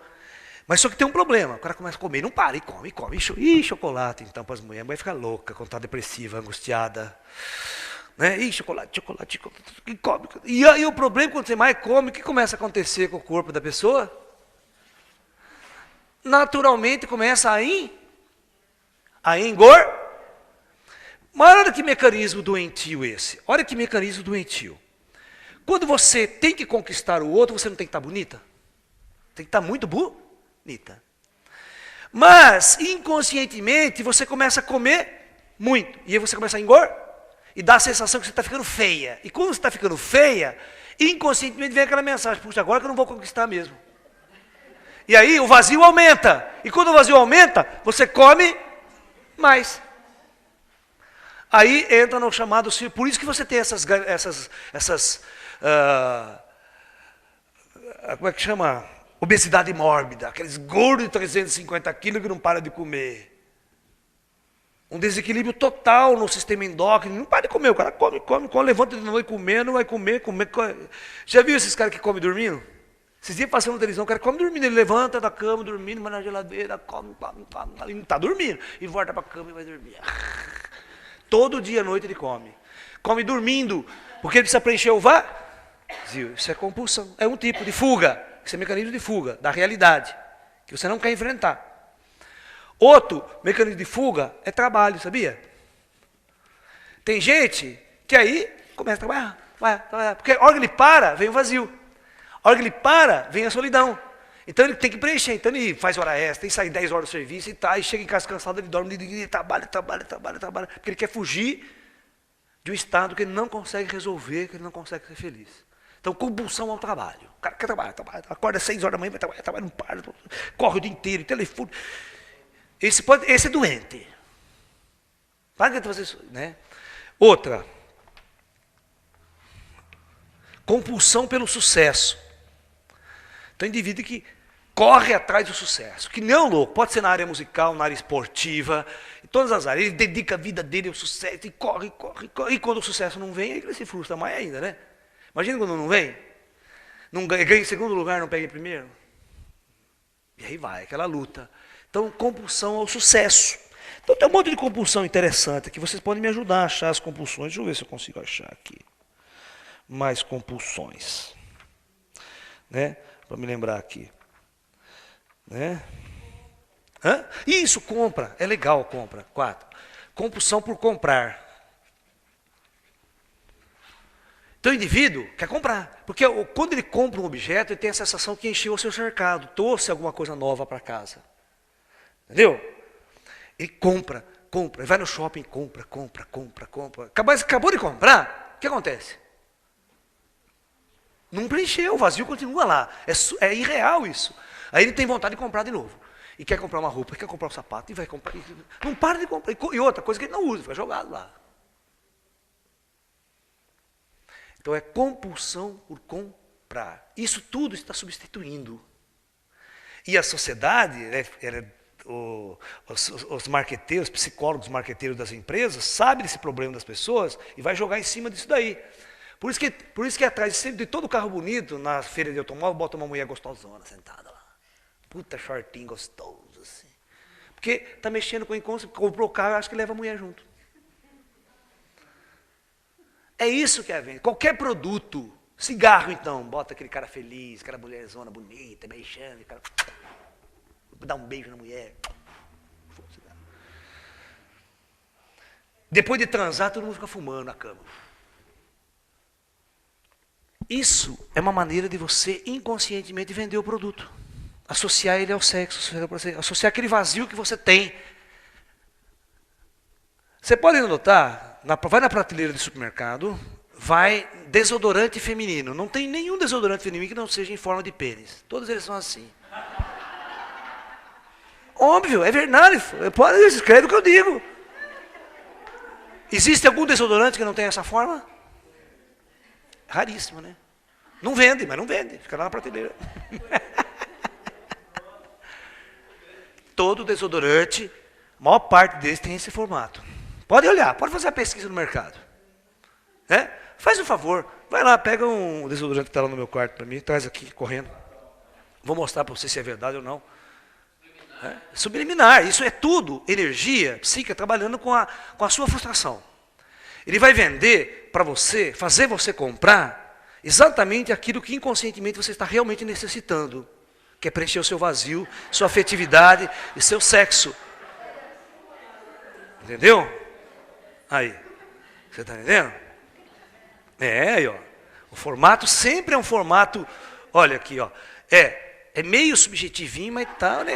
[SPEAKER 1] Mas só que tem um problema. O cara começa a comer, não para, e come. Ih, chocolate, então, para as mulheres. A mulher fica louca, quando está depressiva, angustiada. Né? Ih, chocolate, e come. E aí o problema, quando você mais come, o que começa a acontecer com o corpo da pessoa? Naturalmente começa a engordar. Mas olha que mecanismo doentio esse. Olha que mecanismo doentio. Quando você tem que conquistar o outro, você não tem que estar bonita? Tem que estar muito bonita. Mas, inconscientemente, você começa a comer Muito. E aí você começa a engordar e dá a sensação que você está ficando feia. E quando você está ficando feia, inconscientemente vem aquela mensagem, puxa, agora que eu não vou conquistar mesmo. E aí o vazio aumenta. E quando o vazio aumenta, você come mais. Aí entra no chamado, por isso que você tem como é que chama? Obesidade mórbida, aqueles gordos de 350 quilos que não param de comer. Um desequilíbrio total no sistema endócrino, não para de comer, o cara come, levanta de noite comendo, vai comer. Já viu esses caras que comem dormindo? Esses dias passando na televisão, o cara come dormindo, ele levanta da cama dormindo, vai na geladeira, come, ele não está dormindo, e volta para a cama e vai dormir. Todo dia à noite ele come. Come dormindo, porque ele precisa preencher o vazio. Isso é compulsão. É um tipo de fuga. Isso é mecanismo de fuga da realidade, que você não quer enfrentar. Outro mecanismo de fuga é trabalho, sabia? Tem gente que aí começa a trabalhar. Porque a hora que ele para, vem o vazio. A hora que ele para, vem a solidão. Então ele tem que preencher, então ele faz hora extra, tem que sair 10 horas do serviço e tá, e chega em casa cansado, ele dorme, ele trabalha, porque ele quer fugir de um estado que ele não consegue resolver, que ele não consegue ser feliz. Então, compulsão ao trabalho. O cara quer trabalhar, acorda às 6 horas da manhã, vai trabalhar, não para, corre o dia inteiro, telefone. Esse é doente. Para de fazer isso, né? Outra. Compulsão pelo sucesso. Então, indivíduo que corre atrás do sucesso, que não louco, pode ser na área musical, na área esportiva, em todas as áreas, ele dedica a vida dele ao sucesso, e corre, e quando o sucesso não vem, ele se frustra mais ainda, né? Imagina quando não vem, não ganha em segundo lugar, não pega em primeiro, e aí vai, aquela luta. Então, compulsão ao sucesso. Então, tem um monte de compulsão interessante aqui, vocês podem me ajudar a achar as compulsões, deixa eu ver se eu consigo achar aqui, mais compulsões, né? Para me lembrar aqui. Né? Isso, compra. É legal, compra. 4. Compulsão por comprar. Então o indivíduo quer comprar. Porque quando ele compra um objeto, ele tem a sensação que encheu o seu cercado, trouxe alguma coisa nova para casa. Entendeu? Ele compra. Ele vai no shopping, compra. Acabou de comprar, o que acontece? Não preencheu, o vazio continua lá. É irreal isso. Aí ele tem vontade de comprar de novo. E quer comprar uma roupa, quer comprar um sapato, e vai comprar. Não para de comprar. E outra coisa que ele não usa, fica jogado lá. Então é compulsão por comprar. Isso tudo está substituindo. E a sociedade, os marqueteiros, os psicólogos marqueteiros das empresas, sabem desse problema das pessoas e vai jogar em cima disso daí. Por isso que atrás sempre de todo carro bonito, na feira de automóvel, bota uma mulher gostosona sentada lá. Puta shortinho gostoso, assim. Porque está mexendo com o inconsciente, comprou o carro, acho que leva a mulher junto. É isso que é a venda. Qualquer produto, cigarro então, bota aquele cara feliz, aquela mulherzona bonita, beijando, cara, dá um beijo na mulher. Depois de transar, todo mundo fica fumando na cama. Isso é uma maneira de você inconscientemente vender o produto. Associar ele ao sexo, associar aquele vazio que você tem. Você pode notar, vai na prateleira de supermercado, vai desodorante feminino. Não tem nenhum desodorante feminino que não seja em forma de pênis. Todos eles são assim. Óbvio, é verdade. Pode escrever o que eu digo. Existe algum desodorante que não tem essa forma? Raríssimo, né? Não vende, mas não vende. Fica lá na prateleira. Todo desodorante, a maior parte deles tem esse formato. Pode olhar, pode fazer a pesquisa no mercado. Né? Faz um favor, vai lá, pega um desodorante que está lá no meu quarto para mim, traz aqui correndo. Vou mostrar para você se é verdade ou não. Subliminar, isso é tudo energia psíquica trabalhando com a sua frustração. Ele vai vender para você, fazer você comprar exatamente aquilo que inconscientemente você está realmente necessitando, que é preencher o seu vazio, sua afetividade e seu sexo. Entendeu? Aí, você está entendendo? Aí, ó. O formato sempre é um formato, olha aqui, ó. É meio subjetivinho, mas tá, né?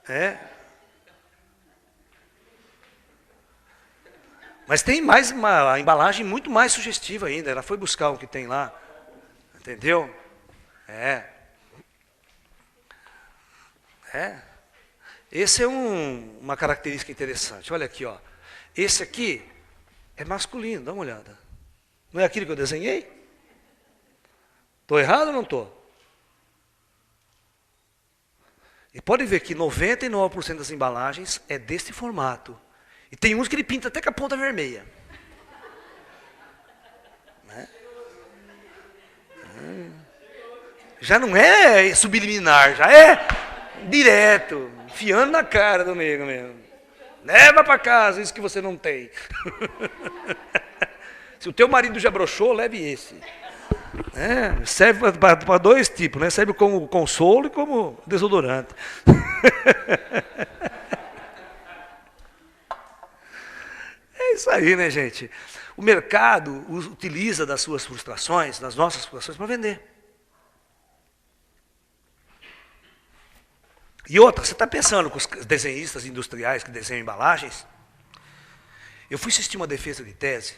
[SPEAKER 1] É. Mas tem mais uma embalagem muito mais sugestiva ainda. Ela foi buscar o que tem lá. Entendeu? É. É. Esse é uma característica interessante. Olha aqui, ó. Esse aqui é masculino, dá uma olhada. Não é aquilo que eu desenhei? Estou errado ou não estou? E pode ver que 99% das embalagens é desse formato. E tem uns que ele pinta até com a ponta vermelha. Né? Já não é subliminar, já é direto, enfiando na cara do nego mesmo. Leva para casa isso que você não tem. Se o teu marido já broxou, leve esse. Serve para dois tipos, né? Serve como consolo e como desodorante. É isso aí, né, gente? O mercado utiliza das suas frustrações, das nossas frustrações, para vender. E outra, você está pensando com os desenhistas industriais que desenham embalagens? Eu fui assistir uma defesa de tese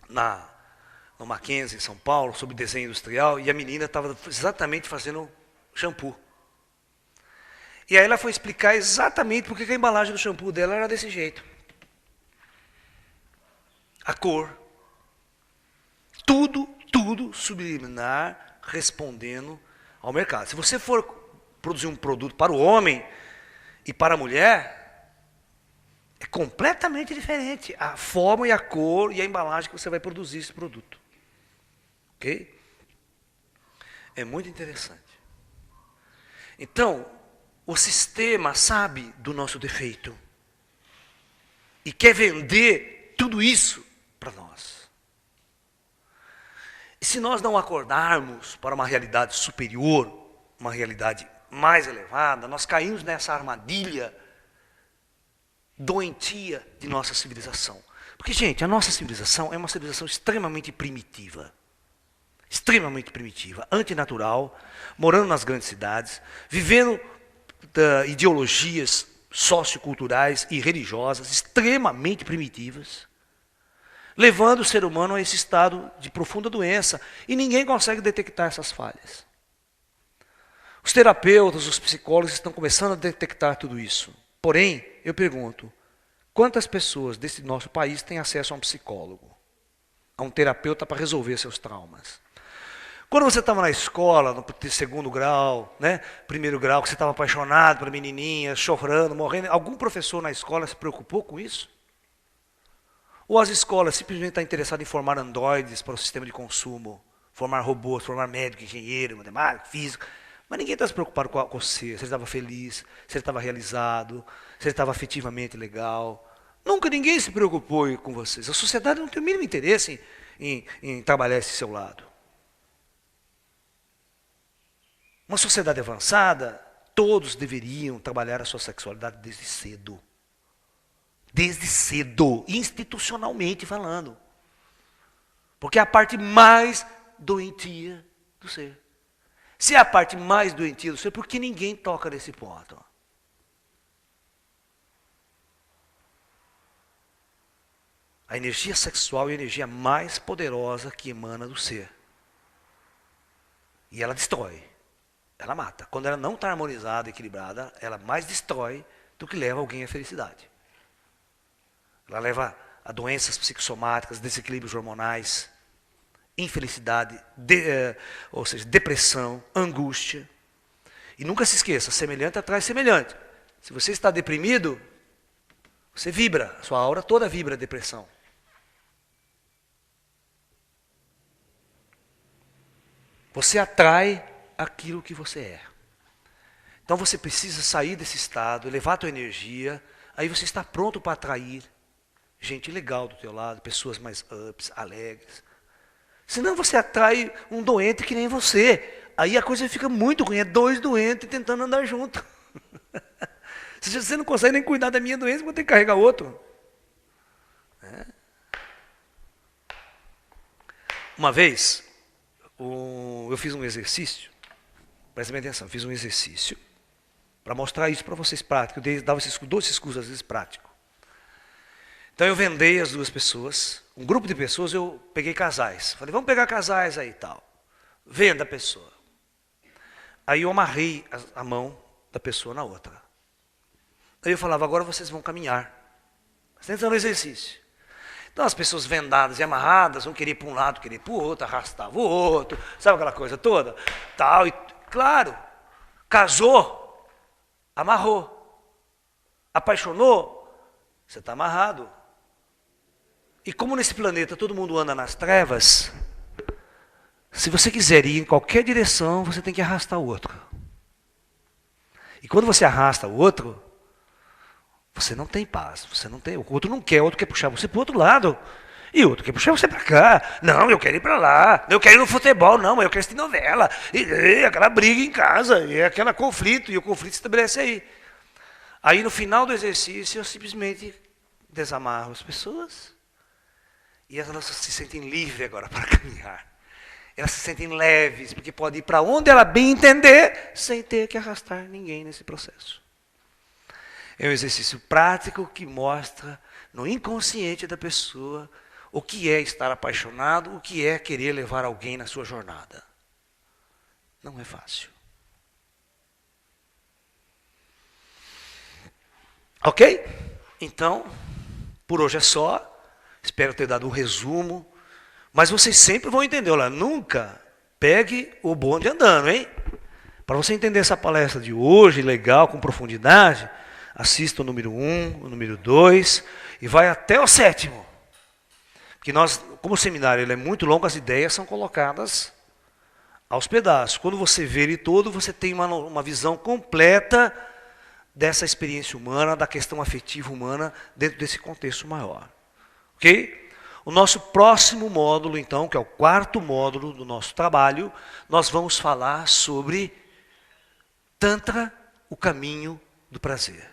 [SPEAKER 1] no Mackenzie, em São Paulo, sobre desenho industrial, e a menina estava exatamente fazendo shampoo. E aí ela foi explicar exatamente por que a embalagem do shampoo dela era desse jeito. A cor. Tudo subliminar, respondendo ao mercado. Se você for produzir um produto para o homem e para a mulher, é completamente diferente. A forma e a cor e a embalagem que você vai produzir esse produto. Ok? É muito interessante. Então, o sistema sabe do nosso defeito e quer vender tudo isso para nós. E se nós não acordarmos para uma realidade superior, uma realidade mais elevada, nós caímos nessa armadilha doentia de nossa civilização. Porque, gente, a nossa civilização é uma civilização extremamente primitiva. Extremamente primitiva, antinatural, morando nas grandes cidades, vivendo ideologias socioculturais e religiosas extremamente primitivas, levando o ser humano a esse estado de profunda doença, e ninguém consegue detectar essas falhas. Os terapeutas, os psicólogos estão começando a detectar tudo isso. Porém, eu pergunto, quantas pessoas desse nosso país têm acesso a um psicólogo, a um terapeuta para resolver seus traumas? Quando você estava na escola, no segundo grau, né, primeiro grau, que você estava apaixonado pela menininha, chorando, morrendo, algum professor na escola se preocupou com isso? Ou as escolas simplesmente estão interessadas em formar androides para o sistema de consumo, formar robôs, formar médico, engenheiro, matemático, físico, mas ninguém está se preocupado com você, se ele estava feliz, se ele estava realizado, se ele estava afetivamente legal. Nunca ninguém se preocupou com vocês. A sociedade não tem o mínimo interesse em trabalhar esse seu lado. Uma sociedade avançada, todos deveriam trabalhar a sua sexualidade desde cedo. Desde cedo, institucionalmente falando. Porque é a parte mais doentia do ser. Se é a parte mais doentia do ser, por que ninguém toca nesse ponto? A energia sexual é a energia mais poderosa que emana do ser. E ela destrói. Ela mata. Quando ela não está harmonizada, equilibrada, ela mais destrói do que leva alguém à felicidade. Ela leva a doenças psicossomáticas, desequilíbrios hormonais, infelicidade, ou seja, depressão, angústia. E nunca se esqueça, semelhante atrai semelhante. Se você está deprimido, você vibra, a sua aura toda vibra depressão. Você atrai aquilo que você é. Então você precisa sair desse estado, elevar a tua energia, aí você está pronto para atrair gente legal do teu lado, pessoas mais ups, alegres. Senão você atrai um doente que nem você. Aí a coisa fica muito ruim, é dois doentes tentando andar junto. Se você não consegue nem cuidar da minha doença, vou ter que carregar outro. Uma vez, eu fiz um exercício, presta bem atenção, fiz um exercício para mostrar isso para vocês prático. Eu dava esses 2 cursos, às vezes, prático. Então eu vendei as 2 pessoas, um grupo de pessoas, eu peguei casais. Falei, vamos pegar casais aí e tal. Venda a pessoa. Aí eu amarrei a mão da pessoa na outra. Aí eu falava, agora vocês vão caminhar. Tentando exercício. Então as pessoas vendadas e amarradas, um queria ir para um lado, queria ir para o outro, arrastava o outro, sabe aquela coisa toda? Tal, e, claro, casou, amarrou. Apaixonou, você está amarrado. E como nesse planeta todo mundo anda nas trevas, se você quiser ir em qualquer direção, você tem que arrastar o outro. E quando você arrasta o outro, você não tem paz, você não tem, o outro não quer, o outro quer puxar você para o outro lado. E o outro quer puxar você para cá. Não, eu quero ir para lá. Eu quero ir no futebol, não, mas eu quero assistir novela. E aquela briga em casa, e aquele conflito, e o conflito se estabelece aí. Aí no final do exercício, eu simplesmente desamarro as pessoas. E elas se sentem livres agora para caminhar. Elas se sentem leves, porque pode ir para onde ela bem entender, sem ter que arrastar ninguém nesse processo. É um exercício prático que mostra no inconsciente da pessoa o que é estar apaixonado, o que é querer levar alguém na sua jornada. Não é fácil. Ok? Então, por hoje é só. Espero ter dado um resumo. Mas vocês sempre vão entender. Olha, nunca pegue o bonde andando, hein? Para você entender essa palestra de hoje, legal, com profundidade, assista o número 1, o número 2 e vai até o 7º. Porque nós, como o seminário ele é muito longo, as ideias são colocadas aos pedaços. Quando você vê ele todo, você tem uma visão completa dessa experiência humana, da questão afetiva humana, dentro desse contexto maior. Ok? O nosso próximo módulo, então, que é o 4º módulo do nosso trabalho, nós vamos falar sobre Tantra, o caminho do prazer.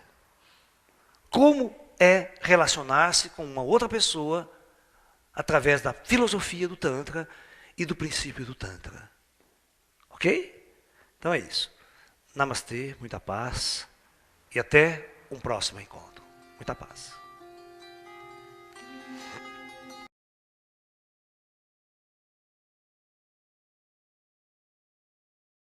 [SPEAKER 1] Como é relacionar-se com uma outra pessoa através da filosofia do Tantra e do princípio do Tantra. Ok? Então é isso. Namastê, muita paz e até um próximo encontro. Muita paz.